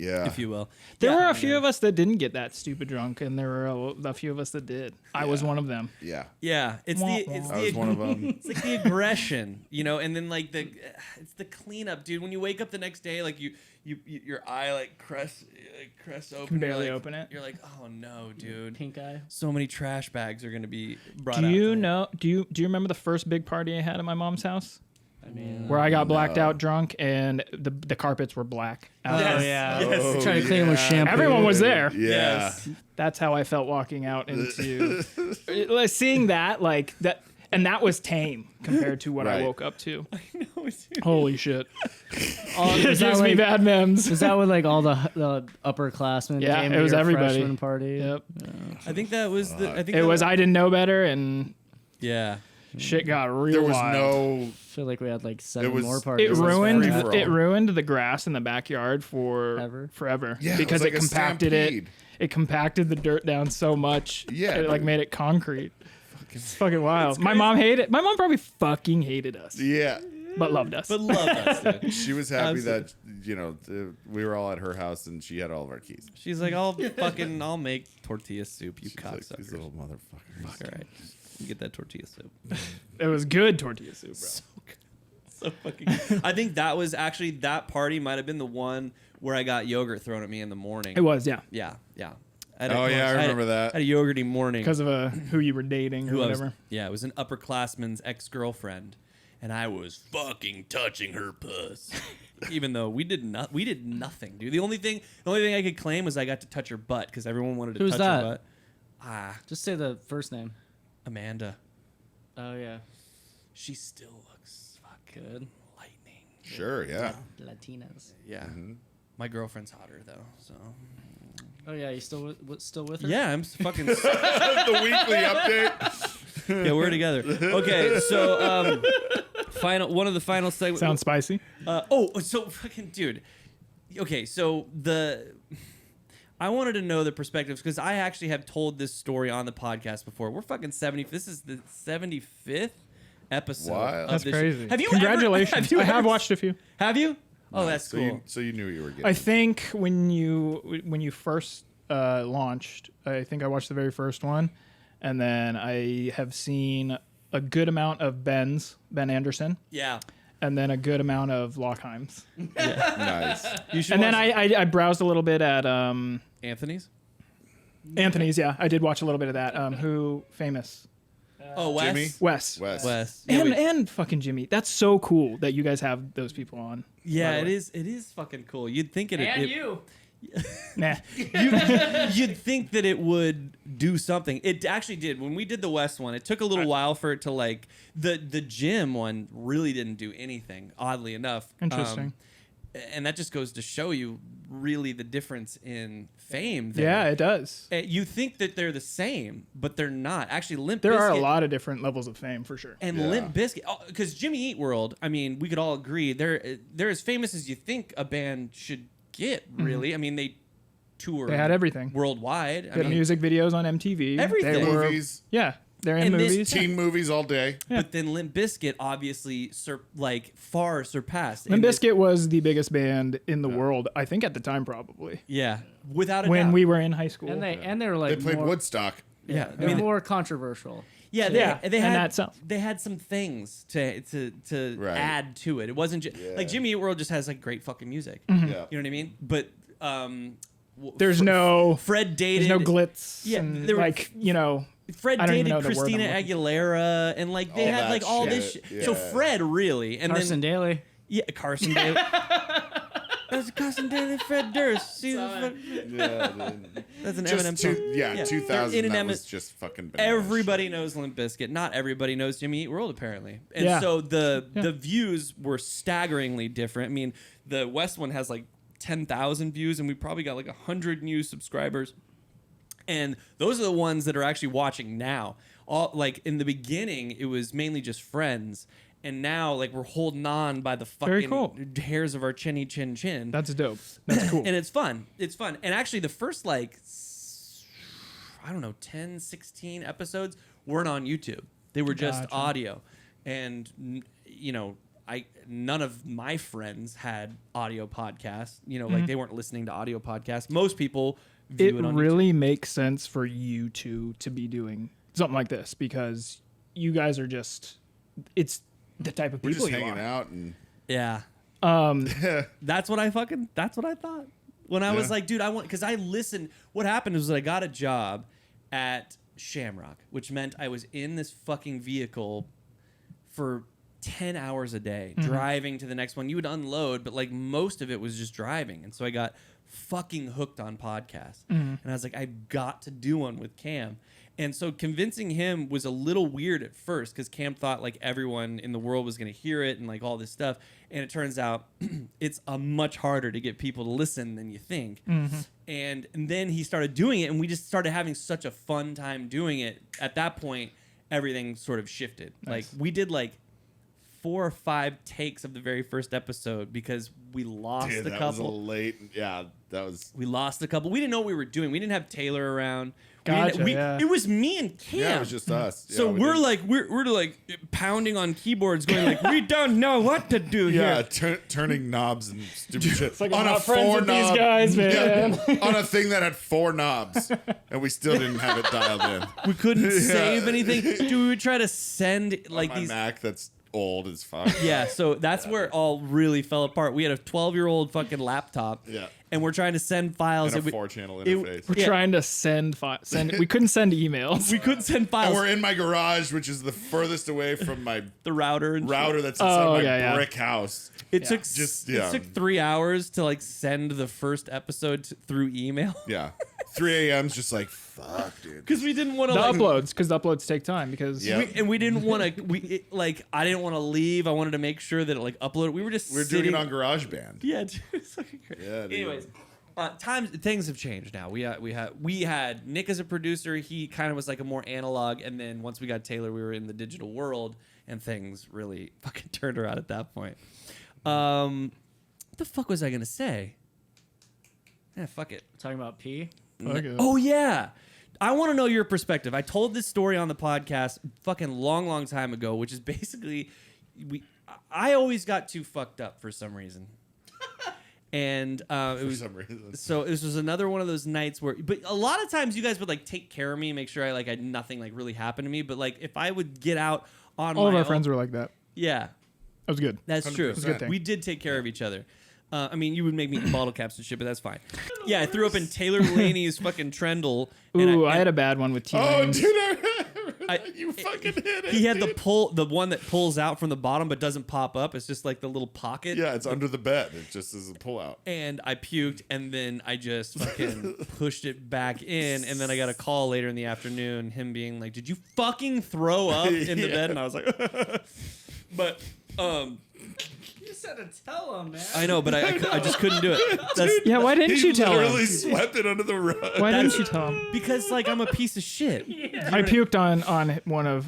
Yeah. if you will. There Yeah, were I a mean, few of us that didn't get that stupid drunk, and there were a few of us that did. I was one of them. Yeah. Yeah, it's I was one of them. It's like the aggression, and then like it's the cleanup, dude. When you wake up the next day, like your eye like crests open. Can barely you're like, open it. You're like, oh no, dude. Pink eye. So many trash bags are gonna be brought Do out. you know? Do you remember the first big party I had at my mom's house? I mean, Where I got blacked out drunk and the carpets were black. oh yeah, Yes. try to clean them with shampoo. Everyone was there. Yeah. Yes. That's how I felt walking out into like, seeing that like that. And that was tame compared to what I Right. woke up to. I know, dude. Holy shit. It It gives me bad memes. Was that with like all the upperclassmen? Yeah, came it to was your everybody. freshman party. Yep. I think that was the. I think It that was I didn't know better and Yeah. shit got real There was wild. no. I feel like we had like 7 was- more parties. It was ruined free-for-all. it ruined the grass in the backyard forever. Yeah, it because was like it a compacted stampede. it compacted the dirt down so much. Yeah, it like dude. made it concrete. It's fucking wild. My mom hated. My mom probably fucking hated us, Yeah. but loved us. But love us, dude. She was happy Absolutely. that we were all at her house and she had all of our keys. She's like, I'll make tortilla soup, you She's like, cocksuckers. these little motherfuckers. All right, you get that tortilla soup. It was good tortilla soup, bro. So good. So fucking good. I think that was actually, that party might have been the one where I got yogurt thrown at me in the morning. It was, yeah, Yeah. Oh, yeah, I remember that. I had a yogurty morning. because of who you were dating or Who I was- whatever. yeah, it was an upperclassman's ex-girlfriend, and I was fucking touching her puss. Even though we did nothing, dude. The only thing I could claim was I got to touch her butt because everyone wanted to Who's touch that? her butt. Just say the first name. Amanda. Oh yeah, She still looks fucking good. lightning. Sure, yeah. Latinas. Yeah. My girlfriend's hotter though, so. Oh yeah, you still with her? Yeah, I'm fucking. The weekly update. Yeah, we're together. Okay, so one of the final segments. Sounds spicy. So fucking dude. Okay, so I wanted to know the perspectives because I actually have told this story on the podcast before. We're fucking 70. This is the 75th episode. Wow. of That's this crazy. Have you Congratulations. Ever, I have watched a few. Have you? Oh, that's So cool. you knew what you were getting. I think when you first launched, I think I watched the very first one, and then I have seen a good amount of Ben Anderson, Yeah. and then a good amount of Lockheim's. Nice. You should. And then watch I browsed a little bit at Anthony's. Anthony's. Yeah, I did watch a little bit of that. Who famous? Oh, Wes. Jimmy? Wes. Wes. Yeah, And fucking Jimmy. That's so cool that you guys have those people on. yeah, by the it way. is. It is fucking cool. You'd think it. Nah. You'd think that it would do something. It actually did. When we did the West one, it took a little while for it to like the gym one really didn't do anything. Oddly enough, Interesting. And that just goes to show you really the difference in fame. There. Yeah, it does. You think that they're the same, but they're not. Actually, Limp There are a Bizkit- lot of different levels of fame for sure. And Limp Bizkit, because Jimmy Eat World, I mean, we could all agree they're as famous as you think a band should get. Really, I mean, they tour. They had everything worldwide. They had music videos on MTV. Everything. They were, Movies. yeah, they're in And this movies. Teen movies all day. But then Limp Bizkit obviously far surpassed. Limp And this- Bizkit was the biggest band in the world, I think, at the time, probably. Yeah, without a When doubt. we were in high school. And they were like They played more, Woodstock. Yeah, they were more controversial. Yeah, Yeah, they and had that self. they had some things to Right. add to it. It wasn't just like Jimmy Eat World just has like great fucking music. Yeah. You know what I mean? But There's no Fred dated There's no glitz. Yeah, and there were- like Fred I don't even dated know the word I'm Christina looking for. Aguilera and like they All had that like all this shit, shit. So yeah. Fred really and Carson then Daly. yeah Carson Daly. That's Carson Daly, Fred Durst. See, Yeah, that's an just Eminem song. 2000. In an That Eminem- was just fucking bananas. Everybody knows Limp Bizkit. Not everybody knows Jimmy Eat World, apparently. And Yeah. so the views were staggeringly different. I mean, the West one has like 10,000 views, and we probably got like 100 new subscribers. And those are the ones that are actually watching now. All like in the beginning, it was mainly just friends. And now, like, we're holding on by the Very fucking cool. hairs of our chinny chin. That's dope. That's cool. And it's fun. It's fun. And actually, the first, like, I don't know, 10, 16 episodes weren't on YouTube. They were just Gotcha. audio. And, you know, none of my friends had audio podcasts. You know, like they weren't listening to audio podcasts. Most people view it on really YouTube. makes sense for you two to be doing something like this because you guys are just it's the type of We're people just you hanging are. out and Yeah. That's what I thought. When I was like, dude, I want, because I listened. What happened was that I got a job at Shamrock, which meant I was in this fucking vehicle for 10 hours a day, driving to the next one. You would unload, but like most of it was just driving. And so I got fucking hooked on podcasts. And I was like, I've got to do one with Cam. And so convincing him was a little weird at first because Cam thought like everyone in the world was going to hear it and like all this stuff. And it turns out it's much harder to get people to listen than you think. And then he started doing it and we just started having such a fun time doing it. At that point, everything sort of shifted. Like we did like 4 or 5 takes of the very first episode because we lost a couple. That was a late. Yeah, that was. We lost a couple. We didn't know what we were doing. We didn't have Taylor around. Gotcha, It was me and Cam. Yeah, it was just us. So Yeah, we're like pounding on keyboards, going like, we don't know what to do yeah, here. turning knobs and stupid shit. It's like on I'm a not friends 4 with knob, these guys, man. on a thing that had 4 knobs, and we still didn't have it dialed in. We couldn't save anything. Dude, we would try to send like On my these. Mac that's old as fuck. Yeah, so that's where it all really fell apart. We had a 12-year-old fucking laptop. Yeah. And we're trying to send files. And a 4-channel it- interface. We're trying to send we couldn't send emails. We couldn't send files. And we're in my garage, which is the furthest away from my the router and router shit. that's inside my yeah. brick house. It took Just it took 3 hours to like send the first episode through email. Yeah. 3 a.m.'s just like, fuck, dude. Because we didn't want to The like, uploads, because the uploads take time. Because Yeah. we didn't want to. I didn't want to leave. I wanted to make sure that it like uploaded. We were just We're sitting, doing it on GarageBand. Yeah, dude, it's fucking crazy. Yeah, dude. Anyways, things have changed now. We had Nick as a producer. He kind of was like a more analog, and then once we got Taylor, we were in the digital world, and things really fucking turned around at that point. What the fuck was I gonna say? Yeah, fuck it. Talking about pee. Oh yeah. I want to know your perspective. I told this story on the podcast fucking long time ago, which is basically I always got too fucked up for some reason. And it was some reason. So this was another one of those nights where, but a lot of times you guys would like take care of me, make sure I had nothing like really happened to me. But like if I would get out on all my of our own, friends were like that. yeah, That was good. that's true. 100%. It's a good thing. We did take care of each other. I mean, you would make me eat bottle caps and shit, but that's fine. Yeah, I threw up in Taylor Laney's fucking Trendle. Ooh, I had a bad one with Oh, T-Lanes. dude, you fucking hit it. He had dude. the one that pulls out from the bottom but doesn't pop up. It's just like the little pocket. Yeah, it's under the bed. It just is a pullout. And I puked, and then I just fucking pushed it back in, and then I got a call later in the afternoon, him being like, "Did you fucking throw up in the bed?" And I was like, but You just had to tell him, man. I know, but I just couldn't do it. That's, Yeah, why didn't He you tell literally him? swept it under the rug. Why didn't you tell him? because like I'm a piece of shit. I puked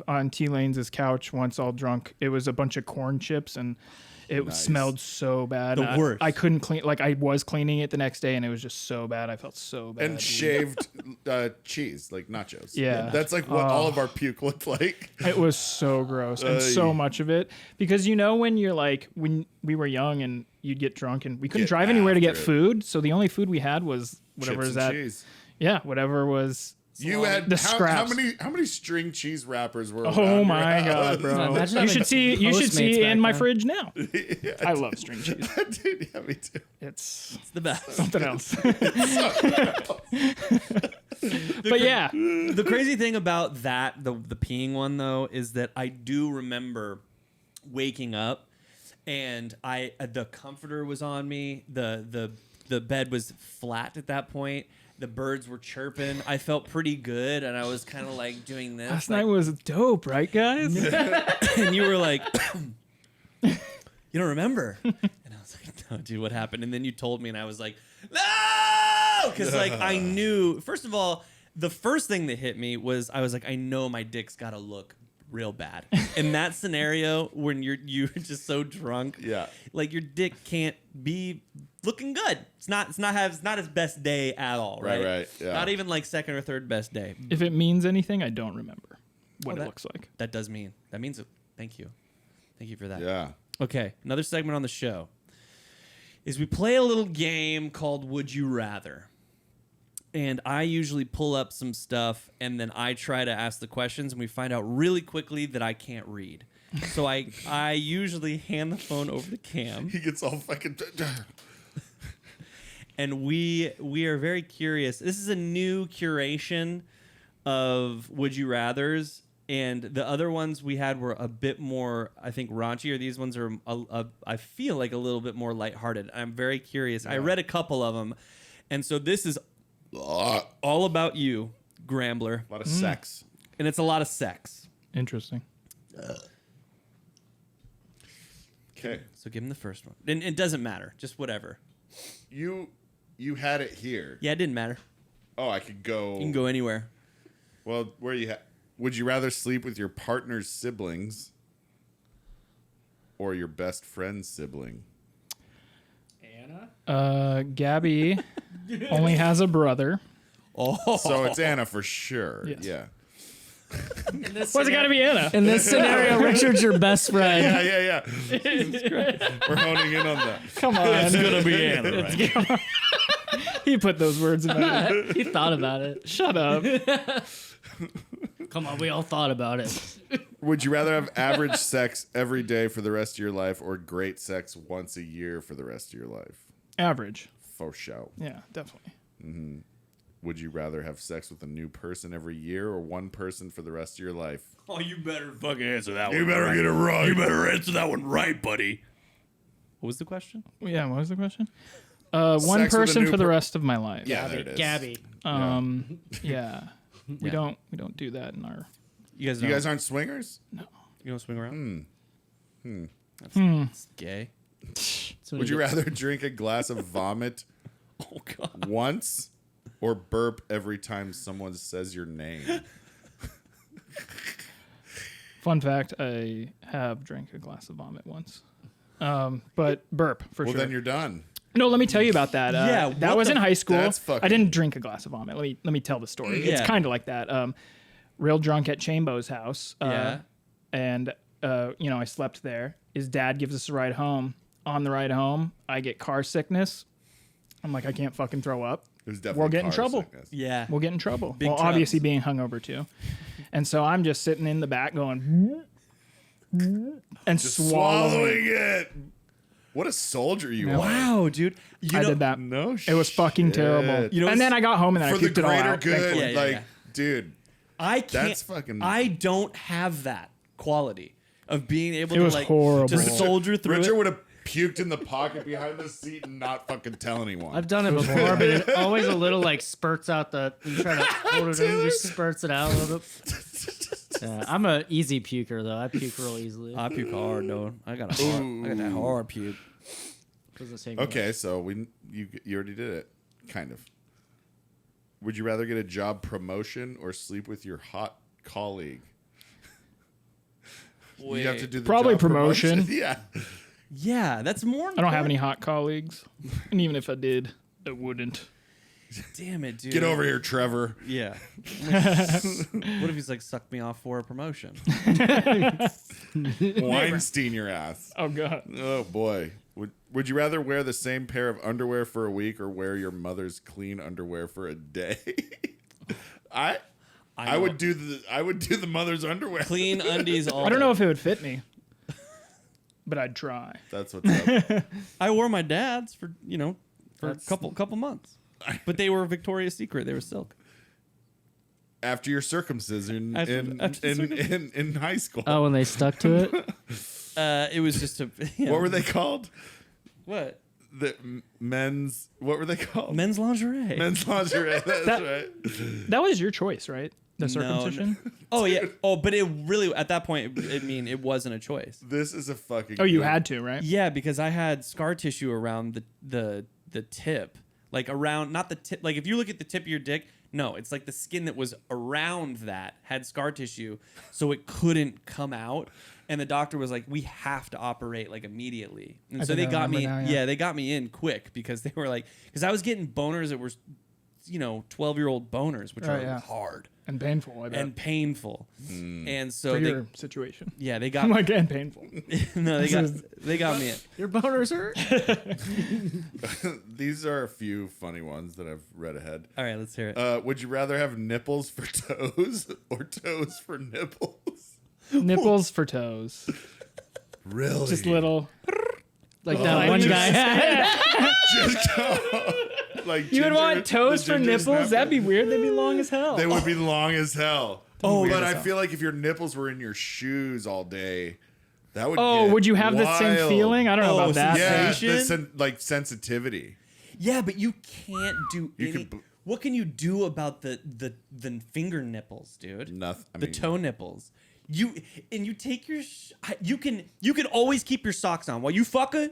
on T-Lane's couch once, all drunk. It was a bunch of corn chips, and it smelled so bad. The worst. I couldn't clean. Like I was cleaning it the next day, and it was just so bad. I felt so bad. And dude. shaved cheese, like nachos. Yeah. That's like what all of our puke looked like. It was so gross, and so much of it, because when you're like, when we were young and you'd get drunk and we couldn't Get drive anywhere to get after it. food, so the only food we had was whatever Chips is and that. cheese. Yeah, whatever was. You had the how scraps. many string cheese wrappers were? Oh around my your god, house? bro! Imagine You having should see Postmates in back my then. fridge now. I love string cheese. Dude, yeah, me too. It's It's the best. something else. But yeah, The crazy thing about that, the peeing one though, is that I do remember waking up, and the comforter was on me. The bed was flat at that point. The birds were chirping. I felt pretty good, and I was kind of like doing this. last like- night was dope, right, guys? and you were like, "You don't remember?" And I was like, "No, dude, what happened?" And then you told me, and I was like, "No!" Because like I knew. First of all, the first thing that hit me was I was like, I know my dick's got to look real bad in that scenario when you're just so drunk. Yeah. like your dick can't be looking good. It's not his best day at all. Right. Right, yeah. Not even like second or third best day. If it means anything, I don't remember what Oh, it that- looks like. That means thank you for that. Yeah. Okay, another segment on the show is we play a little game called Would You Rather. And I usually pull up some stuff, and then I try to ask the questions, and we find out really quickly that I can't read. So I usually hand the phone over to Cam. He gets all fucking... And we are very curious. This is a new curation of Would You Rathers, and the other ones we had were a bit more, I think, raunchier. These ones are, I feel like, a little bit more lighthearted. I'm very curious. Yeah. I read a couple of them, and so this is all about you, Grambler. A lot of sex. And it's a lot of sex. Interesting. Okay. So give him the first one. And it doesn't matter. Just whatever. You had it here. Yeah, it didn't matter. Oh, I could go... You can go anywhere. Well, where you... Would you rather sleep with your partner's siblings or your best friend's sibling? Anna? Gabby only has a brother. Oh. So it's Anna for sure. Yes. Yeah. Why's it got to be Anna? In this scenario, Richard's your best friend. Yeah. We're honing in on that. Come on. It's going to be Anna, right? He put those words in my head. He thought about it. Shut up. Come on, we all thought about it. Would you rather have average sex every day for the rest of your life or great sex once a year for the rest of your life? Average. For show. Yeah, definitely. Mm-hmm. Would you rather have sex with a new person every year or one person for the rest of your life? Oh, you better fucking answer that one. You better get it right. You better answer that one right, buddy. What was the question? Yeah, what was the question? One person for the rest of my life. Yeah, there it is. Gabby. Yeah. We don't do that in our... You guys aren't swingers? No. You don't swing around? That's gay. Would you rather drink a glass of vomit once or burp every time someone says your name? Fun fact, I have drank a glass of vomit once. But burp, for sure. Well, then you're done. No, let me tell you about that. Yeah, that was in high school. That's fucking... I didn't drink a glass of vomit. Let me tell the story. Yeah. It's kind of like that. Real drunk at Chambo's house. And I slept there. His dad gives us a ride home. On the ride home, I get car sickness. I'm like, I can't fucking throw up. It was definitely We'll get in trouble. Sickness. Yeah. We'll get in trouble. Big well, trubs. obviously being hungover too. And so I'm just sitting in the back going and Just swallowing it. What a soldier you are. Wow, dude. I did that. No It was fucking terrible. And then I got home and then for I puked the it all greater out. good, thankfully. dude. I can't. That's fucking... I don't have that quality of being able It to was horrible. to soldier through Richard it. would have puked in the pocket behind the seat and not fucking tell anyone. I've done it before, but it always a little like spurts out the. You try to hold it in, just spurts it out a little bit. Yeah, I'm an easy puker though. I puke real easily. I puke hard, though. I got that hard puke. Doesn't take Okay, so you already did it, kind of. Would you rather get a job promotion or sleep with your hot colleague? Wait. You have to do the Probably job promotion. Yeah. Yeah, that's more. I don't have any hot colleagues. And even if I did, I wouldn't. Damn it, dude. Get over here, Trevor. Yeah. What if he's like sucked me off for a promotion? Weinstein your ass. Oh, God. Oh, boy. Would you rather wear the same pair of underwear for a week or wear your mother's clean underwear for a day? I would do the mother's underwear. Clean undies all I don't day. know if it would fit me, but I'd try. That's what's up. I wore my dad's for a couple months, but they were Victoria's Secret. They were silk. After your circumcision in high school. Oh, when they stuck to it. It was just a. What were they called? What? What were they called? Men's lingerie. Men's lingerie. That's right. That was your choice, right? The circumcision? No. Oh, yeah. Oh, but it really, at that point, it wasn't a choice. This is a fucking... Oh, you had to, right? Yeah, because I had scar tissue around the tip. Like around, not the tip. Like if you look at the tip of your dick, no, it's like the skin that was around that had scar tissue, so it couldn't come out. And the doctor was like, "We have to operate like immediately." And so they got me. Now, yeah, they got me in quick because they were like, because I was getting boners that were 12-year-old boners, which are yeah. hard And painful, I bet. and painful. And so For they, your situation. Yeah, they got like, and painful. No, they got me. Your boners hurt. These are a few funny ones that I've read ahead. All right, let's hear it. Would you rather have nipples for toes or toes for nipples? Nipples for toes. Really? Just little. Like that one guy had. Just go. Like You would ginger- want toes the for ginger nipples? snapper. That'd be weird. They'd be long as hell. They would be long as hell. Oh, but weird as I hell. feel like if your nipples were in your shoes all day, that would. Oh, get would you have the same wild. feeling? I don't know about that. Yeah, Sensation? like sensitivity. Yeah, but you can't do You any. could- What can you do about the finger nipples, dude? Nothing. The toe nipples. You take your. You can always keep your socks on while you fucking.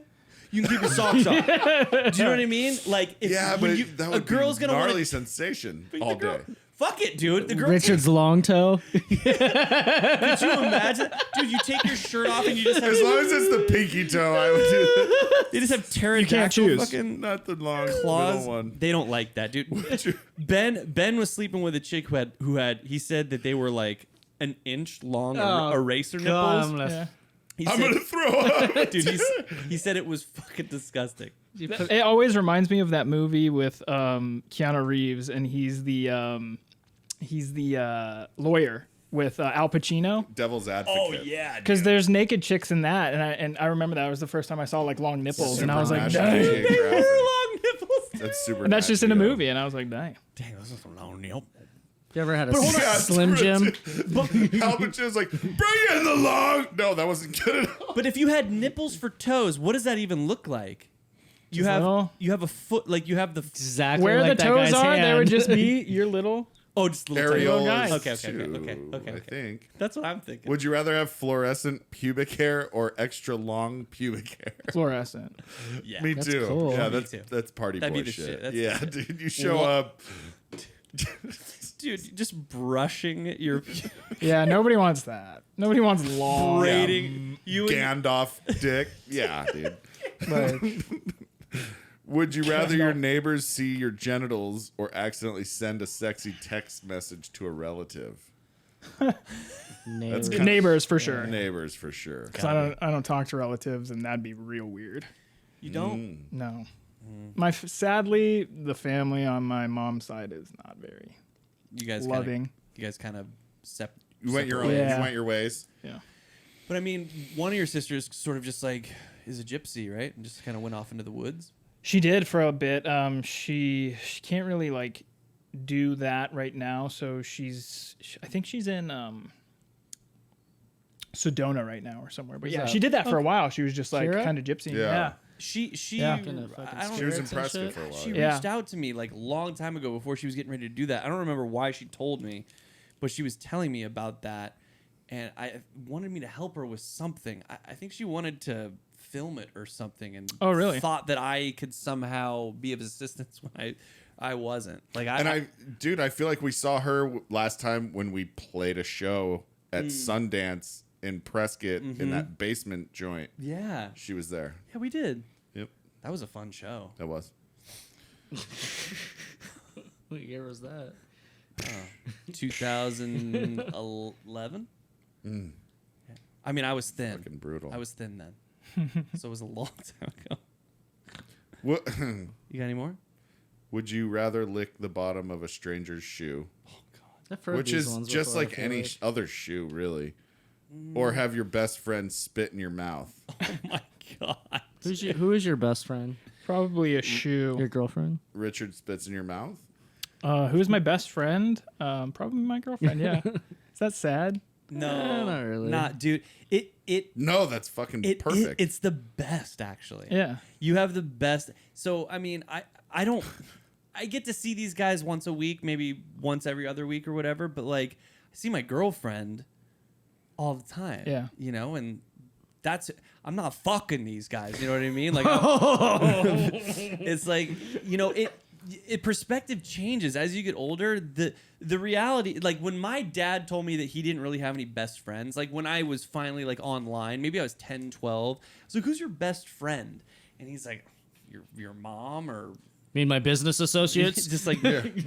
You can keep your socks on. Do you know what I mean? Like, if, Yeah, when but that would a girl's be gonna gnarly want sensation all day. Fuck it, dude. The girl Richard's long toe. Could you imagine, dude? You take your shirt off and you just have. As long as it's the pinky toe, I would do that. They just have pterodactyl can't choose. fucking Not the long claws. middle one. They don't like that, dude. Ben was sleeping with a chick who had he said that they were like an inch long eraser nipples. Yeah. He I'm said- gonna throw up. Dude, he said it was fucking disgusting. It always reminds me of that movie with Keanu Reeves, and he's the lawyer with Al Pacino. Devil's advocate. Oh yeah, Because there's naked chicks in that, and I remember that was the first time I saw like long nipples, and I was like, National dang. Geographic. long nipples. That's super. And that's just in a Nat Geo. movie, and I was like, dang. Dang, this is a long nipple. You ever had a Yeah, Slim Jim? Al Pacino's like, bring in the long. No, that wasn't good at all. But if you had nipples for toes, what does that even look like? You Just have little? you have a foot like you have the Exactly Where like the that toes guy's are, there would hand. just be your little. oh just little tiny Areolas guys. Okay. I think. That's what I'm thinking. Would you rather have fluorescent pubic hair or extra long pubic hair? Fluorescent. Yeah. Me That's too. cool. Yeah, Me that's too. that's party That'd be boy the shit. shit. That's Yeah, the- dude, you show What? up. Dude, just brushing your Yeah, nobody wants that. Nobody wants long. braiding you and Gandalf dick. Yeah, dude. Like, Would you rather your neighbors see your genitals or accidentally send a sexy text message to a relative? Neighbors. neighbors for sure. Neighbors for sure. 'Cause I don't talk to relatives, and that'd be real weird. you don't. No. Sadly, the family on my mom's side is not very You guys loving. You guys kind of You went your own. Yeah. You went your ways. Yeah. But I mean, one of your sisters sort of just like is a gypsy, right? And just kind of went off into the woods. She did for a bit. She can't really like do that right now. So I think she's in Sedona right now or somewhere. But Where's yeah, that? she did that for a while. She was just like Kira? kind of gypsying. Yeah. Yeah. She Yeah. I don't She was Spirits in and Prescott shit? for a while. She yeah. reached out to me like a long time ago before she was getting ready to do that. I don't remember why she told me, but she was telling me about that, and I wanted me to help her with something. I think she wanted to film it or something, and Oh, really? thought that I could somehow be of assistance when I wasn't. Like Dude, I feel like we saw her last time when we played a show at Sundance in Prescott in that basement joint. yeah, She was there. yeah, we did. Yep, That was a fun show. that was. What year was that? 2011. I mean, I was thin. Fucking brutal. I was thin then, so it was a long time ago. What? You got any more? Would you rather lick the bottom of a stranger's shoe, I've heard which these is ones just before, I like feel any like. other shoe, really, or have your best friend spit in your mouth? Oh my god. Who is your best friend? Probably a shoe. Your girlfriend? Richard spits in your mouth. Who's my best friend? Probably my girlfriend. Yeah. Is that sad? No, not really. Not, dude. No, that's fucking perfect. It's the best, actually. Yeah. You have the best. So, I mean, I don't. I get to see these guys once a week, maybe once every other week or whatever. But like, I see my girlfriend all the time. Yeah. You know, and that's. I'm not fucking these guys. You know what I mean? Like, it's like, you know, it perspective changes as you get older. The reality, like when my dad told me that he didn't really have any best friends, like when I was finally like online, maybe I was 10, 12. I was like, who's your best friend? And he's like, your mom or mean my business associates? Just like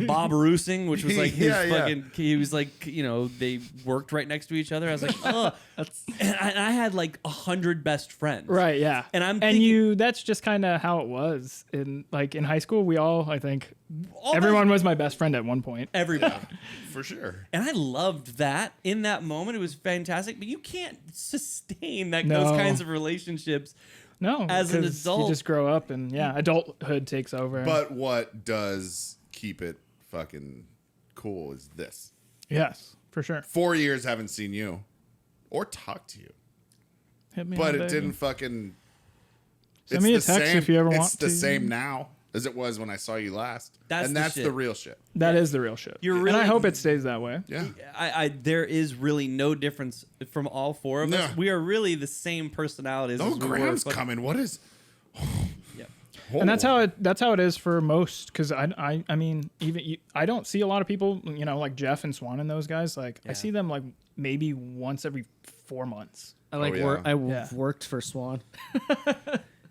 Bob Roosing, which was like his Yeah, yeah. fucking. He was like, they worked right next to each other. I was like, oh, and I had like 100 best friends. Right. Yeah. And I'm and thinking, that's just kind of how it was in high school. We all, I think, all everyone was my best friend at one point. everybody. For sure. And I loved that in that moment. It was fantastic. But you can't sustain those No. kinds of relationships. No, As an 'cause adult. you just grow up and adulthood takes over. But what does keep it fucking cool is this. yes, for sure. 4 years haven't seen you or talked to you. Hit me But up, it baby. didn't fucking. Send me a the text same, if you ever it's want the to. same now as it was when I saw you last. That's and the that's shit. the real shit. That is the real shit. You're and really- I hope it stays that way. Yeah. There is really no difference from all four of us. No. We are really the same personalities. Oh, as we Graham's were. coming. What is? Yeah. And that's how it is for most. Because I mean, I don't see a lot of people, like Jeff and Swan and those guys. Like I see them like maybe once every 4 months. I like Oh, yeah. work. I Yeah. worked for Swan.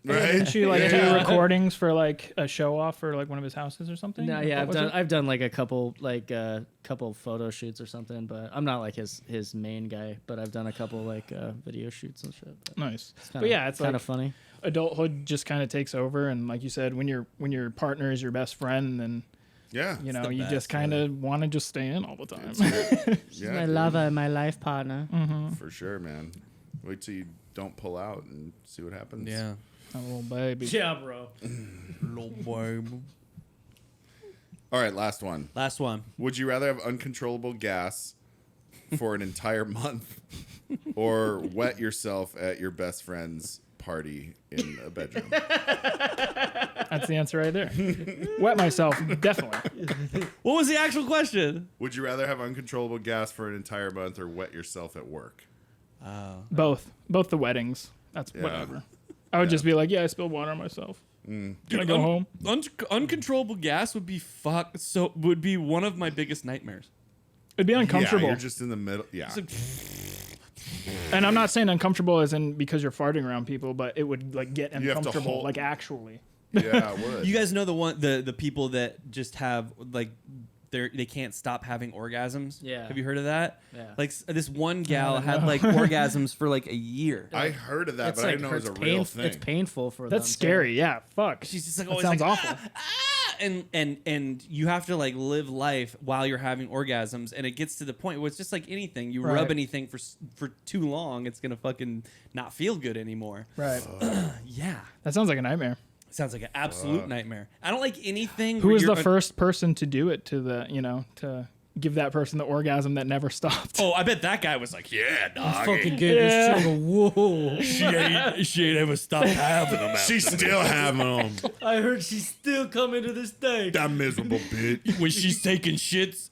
Right? Didn't she like Yeah. do recordings for like a show off for like one of his houses or something? No, Like, yeah, what was it? I've done like a couple photo shoots or something, but I'm not like his main guy. But I've done a couple like video shoots and shit. But Nice. kinda- But yeah, it's kind like of funny. adulthood just kind of takes over, and like you said, when your partner is your best friend, then Yeah. you know the you best, just kind of want to just stay in all the time. Yeah, My dude. lover, my life partner. For sure, man. Wait till you don't pull out and see what happens. Yeah. A little baby. Yeah, bro. Little baby. All right, last one. Last one. Would you rather have uncontrollable gas for an entire month or wet yourself at your best friend's party in a bedroom? That's the answer right there. Wet myself, definitely. What was the actual question? Would you rather have uncontrollable gas for an entire month or wet yourself at work? Both the weddings. That's Yeah. whatever. I would just be like, yeah, I spilled water on myself. Can I go home? Uncontrollable gas would be one of my biggest nightmares. It'd be uncomfortable. Yeah, you're just in the middle. Yeah. And I'm not saying uncomfortable as in because you're farting around people, but it would like get You have to uncomfortable, hold- like actually. Yeah, it would. You guys know the people that just have like they can't stop having orgasms. Yeah. Have you heard of that? Yeah. Like this one gal had like orgasms for like a year. I heard of that, It's but I like didn't know it was a it's real thing. It's painful for them. That's too. scary. Yeah, fuck. She's just like that always sounds like, awful. and you have to like live life while you're having orgasms, and it gets to the point where it's just like anything. You rub Right. anything for too long, it's gonna fucking not feel good anymore. Right. Yeah. That sounds like a nightmare. Sounds like an absolute nightmare. I don't like anything. Who where was the you're- first person to do it to give that person the orgasm that never stopped? Oh, I bet that guy was like, yeah, dog. Fucking good. Yeah. It's like, whoa. She ain't ever stopped having them. She's still having them. I heard she's still coming to this day. That miserable bitch. When she's taking shits,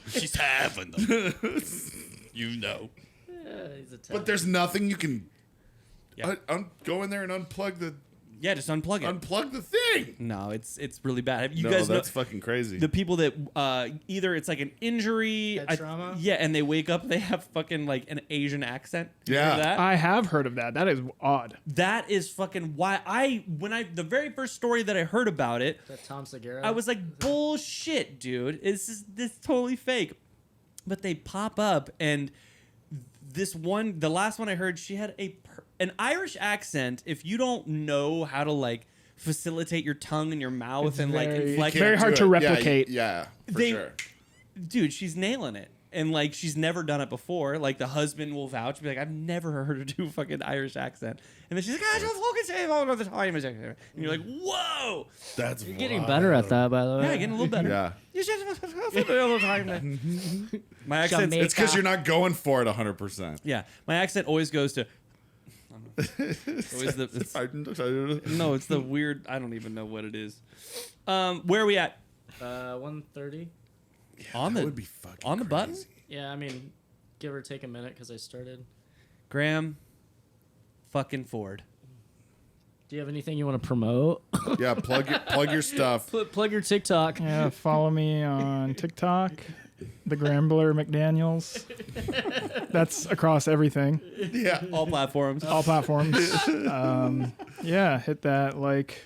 she's having them. You know. Yeah, he's a But there's nothing you can Yeah. go in there and unplug the Just unplug it. unplug the thing. No, it's really bad. Have you No, guys know that's fucking crazy. the people that either it's like an injury, Head trauma? yeah, and they wake up, they have fucking like an Asian accent. You Yeah. heard that? I have heard of that. That is odd. That is fucking why the very first story that I heard about it, That Tom Segura. I was like, bullshit, dude. This totally fake. But they pop up, and the last one I heard, she had an Irish accent. If you don't know how to like facilitate your tongue and your mouth It's and like very- inflect, very Can't hard do to it. Yeah, replicate. Yeah, for They- sure. dude, she's nailing it. And like she's never done it before. Like the husband will vouch, be like, I've never heard her do a fucking Irish accent. And then she's like, I just fucking say it all the time. And you're like, whoa. That's You're getting better at that, by the way. Yeah, getting a little better. Yeah. You just all the time. My accent. Jamaica. It's because you're not going for it 100%. Yeah, my accent always goes to. Always no, it's the weird. I don't even know what it is. Where are we at? 1:30. On that the would be fucking on the button. crazy. Yeah, I mean, give or take a minute because I started. Graham, fucking Ford. Do you have anything you want to promote? Yeah, plug your stuff. Plug your TikTok. Yeah, follow me on TikTok, the Grambler McDaniels. That's across everything, Yeah. All platforms. all platforms. Yeah, hit that like,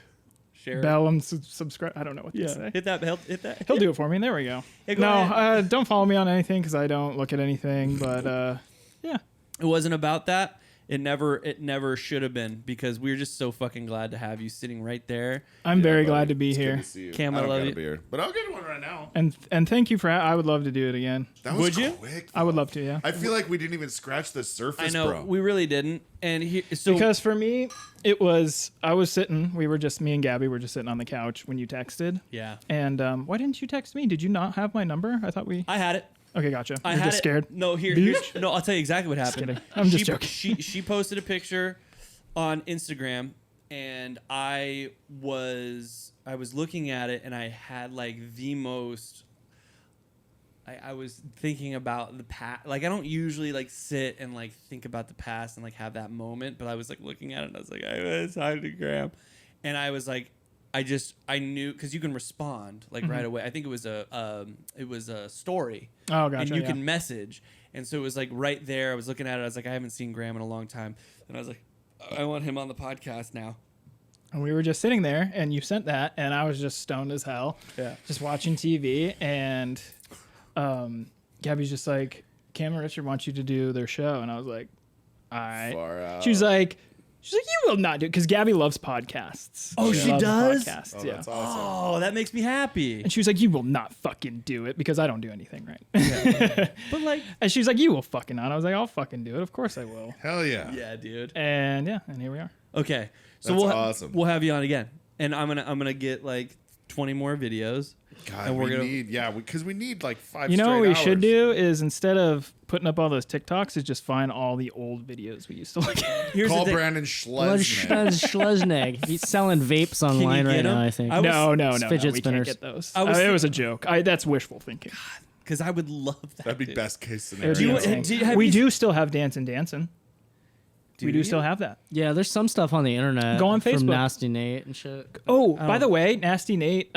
share. Bell and subscribe. I don't know what to say. Hit that. Hit that. He'll do it for me. There we go. Hey, go ahead. Don't follow me on anything because I don't look at anything. But yeah, it wasn't about that. It never should have been, because we're just so fucking glad to have you sitting right there. I'm very glad to be here. Good to see you. Cam, I I don't love got you. a beer, but I'll get one right now. And thank you for. I would love to do it again. That was Would you? quick. I would love to. Yeah. I feel like we didn't even scratch the surface, I know bro. we really didn't, and so Because for me, it was I was sitting. We were just me and Gabby were just sitting on the couch when you texted. Yeah. And why didn't you text me? Did you not have my number? I thought we. I had it. Okay, gotcha. I You're had just scared. No, no. I'll tell you exactly what happened. kidding. I'm just joking. She posted a picture on Instagram, and I was looking at it, and I had like the most. I was thinking about the past. Like, I don't usually like sit and like think about the past and like have that moment, but I was like looking at it and I was like, it's time to Graham, and I was like, I knew, because you can respond like right away. I think it was a story. Oh, gotcha. And you yeah. can message, and so it was like right there. I was looking at it. I was like, I haven't seen Graham in a long time, and I was like, I want him on the podcast now. And we were just sitting there, and you sent that, and I was just stoned as hell. Yeah. Just watching TV, and Gabby's just like, Cam and Richard want you to do their show, and I was like, all right. Far out. She's like, you will not do it, because Gabby loves podcasts. Oh, she loves does? Podcasts, Oh, yeah. that's awesome. Oh, that makes me happy. And she was like, you will not fucking do it, because I don't do anything right. But like, And she's like, you will fucking not. I was like, I'll fucking do it. Of course I will. Hell yeah. yeah, dude. And yeah, and here we are. Okay, so That's we'll awesome. we'll have you on again, and I'm gonna get like 20 more videos. God, and we gonna need because we need like 5 You know straight what we hours. should do is, instead of putting up all those TikToks, is just find all the old videos we used to look at. Here's Call the thing. Brandon Schlesnick. Schlesnick. He's selling vapes online get right now, him? I think. I was- No, It's we fidget can't spinners. get those. I was It was a joke. That's wishful thinking. Because I would love that. That'd be dude. best case It scenario. would be you- insane. have We you- do still have Dancin' Dancin'. We Do do you? still have that. Yeah, there's some stuff on the internet. Go on from Facebook. Nasty Nate and shit. Oh, by the way, Nasty Nate,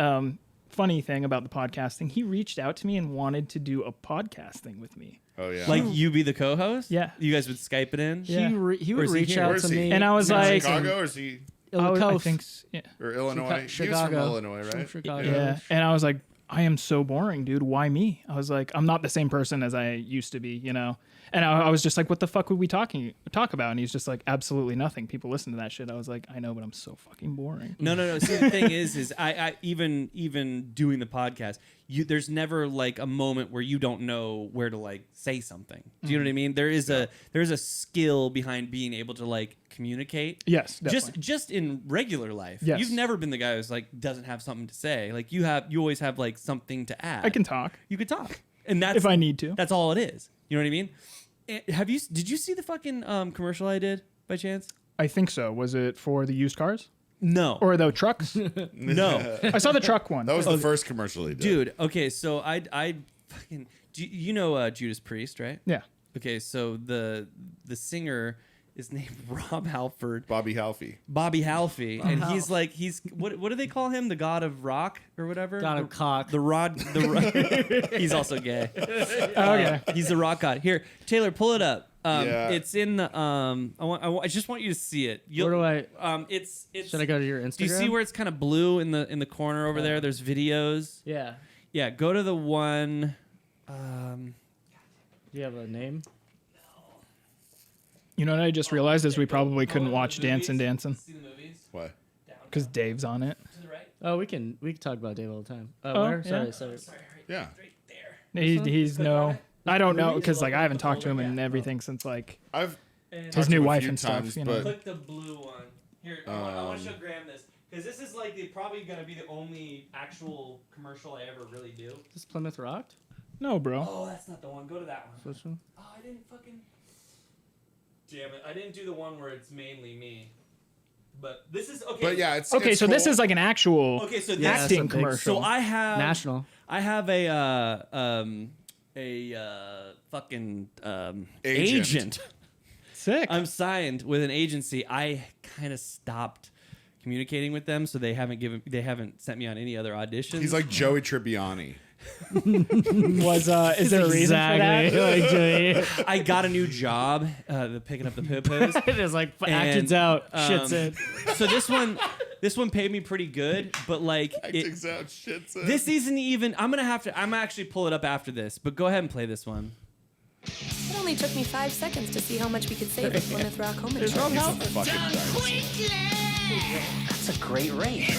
funny thing about the podcasting, he reached out to me and wanted to do a podcasting with me. Oh yeah. Like, you be the co-host? Yeah. You guys would Skype it in? Yeah. He Or would is he reach here? out Where is to he? me. And I was Is he in like, Chicago or is he I think, yeah. or Illinois? He was from Chicago. Illinois, right? From Chicago. Yeah. And I was like, I am so boring, dude. Why me? I was like, I'm not the same person as I used to be, you know? And I was just like, what the fuck would we talk about? And he's just like, absolutely nothing. People listen to that shit. I was like, I know, but I'm so fucking boring. No. See, the thing is I even doing the podcast, there's never like a moment where you don't know where to like say something. Do you know what I mean? There's a skill behind being able to like communicate. Yes, definitely. Just in regular life. Yes. You've never been the guy who's like doesn't have something to say. Like you always have like something to add. I can talk. You could talk. And that's If I need to. That's all it is. You know what I mean? Did you see the fucking commercial I did by chance? I think so. Was it for the used cars? No. Or the trucks? No. I saw the truck one. That was the first commercial he did. Dude, okay, so I fucking you know Judas Priest, right? Yeah. Okay, so the singer is named Rob Halford. Bobby Halfie. Bobby Halfie, and he's what do they call him? The god of rock or whatever? God of cock. He's also gay. Okay. He's the rock god. Here, Taylor, pull it up. Yeah. It's in the I just want you to see it. Where do I? It's Should I go to your Instagram? Do you see where it's kind of blue in the corner over there? There's videos. Yeah. Yeah, go to the one. Do you have a name? You know what I just realized is we probably couldn't watch Dancin' Dancin'. See the movies? What? Because Dave's on it. To the right. Oh, we can talk about Dave all the time. Oh, Where? yeah. Sorry. Yeah. He's no. I don't know because like I haven't talked to him and everything since like I've And his talked to new him a wife few and stuff. times, You know. but- Click the blue one. Here, I want to show Graham this because this is like probably gonna be the only actual commercial I ever really do. Is this Plymouth Rock? No, bro. Oh, that's not the one. Go to that one. Which one? Oh, I didn't fucking. Damn it! I didn't do the one where it's mainly me. But this is okay. But yeah, it's Okay, it's so this cool. is like an actual Okay, so Yeah, this it's a acting big- commercial. So I have National. I have a fucking agent. Sick. I'm signed with an agency. I kind of stopped communicating with them, so they haven't sent me on any other auditions. He's like Joey Tribbiani. Was is there a reason for that? Like, Joey. I got a new job, picking up the poo-poos. It is like And, acting's out, shit's in. So this This one paid me pretty good, but like this isn't even. I'm actually pull it up after this, but go ahead and play this one. It only took me 5 seconds to see how much we could save with Plymouth Rock Home Insurance. That's a great rate.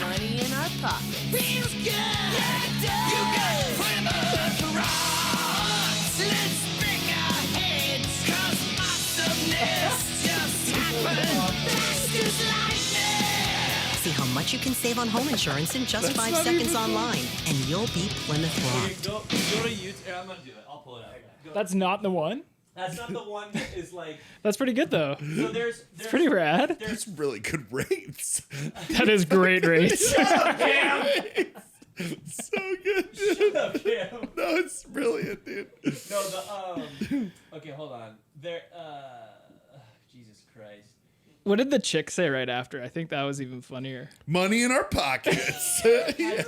Money in our pockets. Feels good. You got Plymouth Rock. Let's bring our heads, 'cause awesomeness just happened. Fast as lightning. See how much you can save on home insurance in just 5 seconds online, and you'll be Plymouth Rock. Go to YouTube. I'm gonna do it. I'll pull it up. That's not the one. That's not the one that is like. That's pretty good though. So there's it's pretty rad. That's really good rates. That is great rates. So good, dude. Shut up, Cam. No, it's brilliant, dude. No, okay, hold on. There. Jesus Christ. What did the chick say right after? I think that was even funnier. Money in our pockets. Yeah,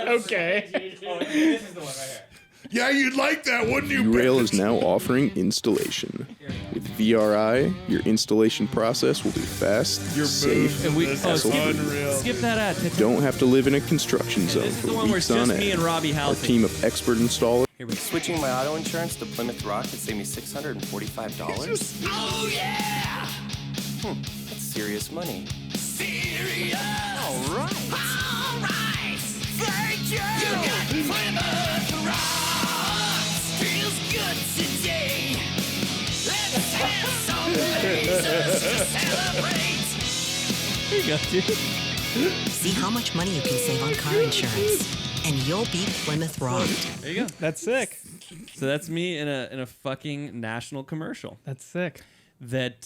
okay. Oh, this is the one right here. Yeah, you'd like that, wouldn't you? U-Rail is now offering installation. With VRI, your installation process will be fast, safe, And we hassle-free. skip that ad. You don't have to live in a construction zone This is the for one where weeks it's on just me end. and Robbie Our Halsey. team of expert installers. Switching my auto insurance to Plymouth Rock could save me $645. Oh yeah! That's serious money. Serious. All right. Thank you. You got Plymouth Rock. Feels good today. Let's have some lasers to celebrate. There you go, dude. See how much money you can save on car insurance, and you'll be Plymouth Rock. There you go. That's sick. So that's me in a fucking national commercial. That's sick. That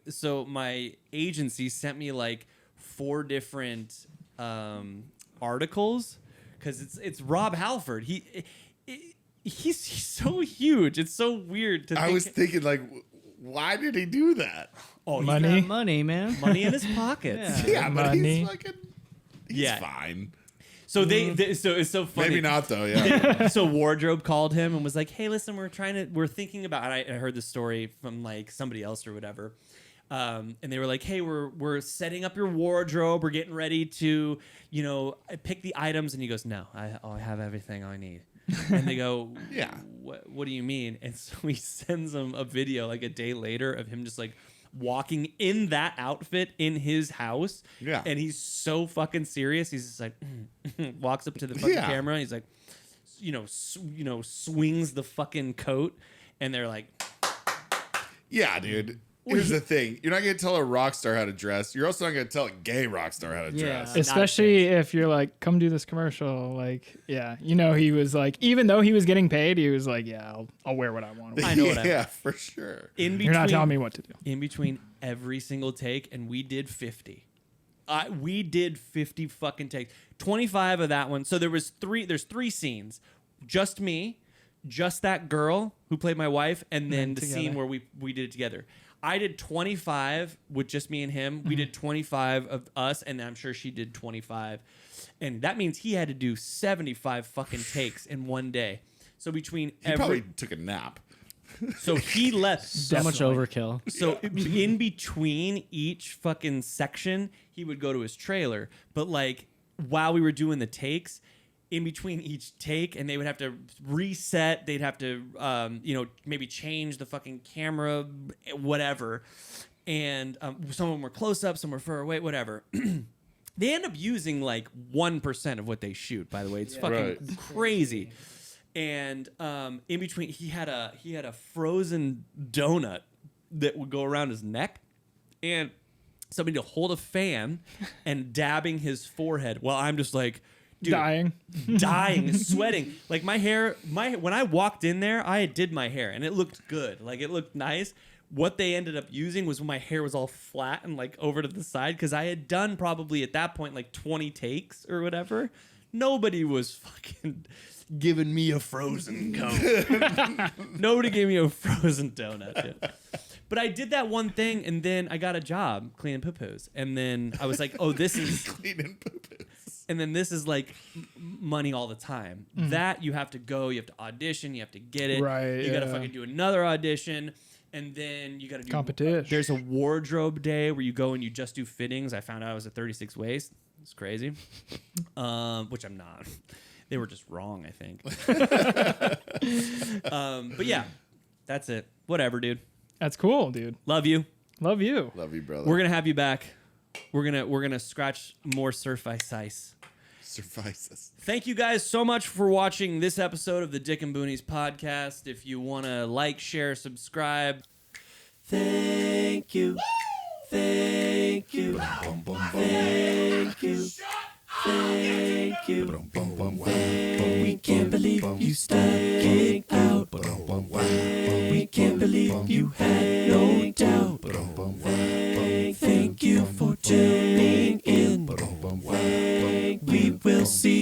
so my agency sent me like 4 different articles because it's Rob Halford. He's so huge. It's so weird to I was thinking, like, why did he do that? Oh, Money. He got money, man. Money in his pockets. Yeah, but Money. he's fucking. He's fine. So so it's so funny. Maybe not though. Yeah. So Wardrobe called him and was like, "Hey, listen, we're thinking about." And I heard the story from like somebody else or whatever, and they were like, "Hey, we're setting up your wardrobe. We're getting ready to, pick the items." And he goes, "No, I have everything I need." And they go, "Yeah. What do you mean?" And so he sends them a video like a day later of him just like walking in that outfit in his house. Yeah. And he's so fucking serious. He's just like, walks up to the fucking camera. And he's like, swings the fucking coat. And they're like, Yeah, dude. Here's the thing. You're not going to tell a rock star how to dress. You're also not going to tell a gay rock star how to dress. Especially if you're like, come do this commercial. Like, yeah. He was like, even though he was getting paid, he was like, yeah, I'll wear what I want. I know what I want. Yeah, for sure. You're not telling me what to do. In between every single take, and we did 50. We did 50 fucking takes. 25 of that one. So there's 3 scenes. Just me, just that girl who played my wife, and then the scene where we did it together. I did 25 with just me and him. We did 25 of us, and I'm sure she did 25. And that means he had to do 75 fucking takes in one day. So between He probably took a nap. So he left So much overkill. So in between each fucking section, he would go to his trailer. But like while we were doing the takes, in between each take, and they would have to reset. They'd have to, maybe change the fucking camera, whatever. And some of them were close up, some were far away, whatever. They end up using like 1% of what they shoot. By the way, it's fucking crazy. And in between, he had a frozen donut that would go around his neck, and somebody to hold a fan and dabbing his forehead while I'm just like. Dude, dying, sweating. Like my hair, when I walked in there, I did my hair and it looked good. Like it looked nice. What they ended up using was when my hair was all flat and like over to the side because I had done probably at that point like 20 takes or whatever. Nobody was fucking giving me a frozen cone. Nobody gave me a frozen donut. Dude. But I did that one thing and then I got a job cleaning poo-poos. And then I was like, oh, this is cleaning poo-poos. And then this is like money all the time. That you have to go, you have to audition, you have to get it. Right, You got to fucking do another audition. And then you got to do Competition. There's a wardrobe day where you go and you just do fittings. I found out I was a 36 waist. It's crazy. Which I'm not. They were just wrong, I think. But yeah, that's it. Whatever, dude. That's cool, dude. Love you. Love you. Love you, brother. We're gonna have you back. We're gonna scratch more Surface. Suffices. Thank you guys so much for watching this episode of the Dick and Boonies podcast. If you want to like, share, subscribe. Thank you. Thank you. Thank you. Thank you. We can't believe you stuck it out. We can't believe you had no doubt. Thank you for tuning in. We will see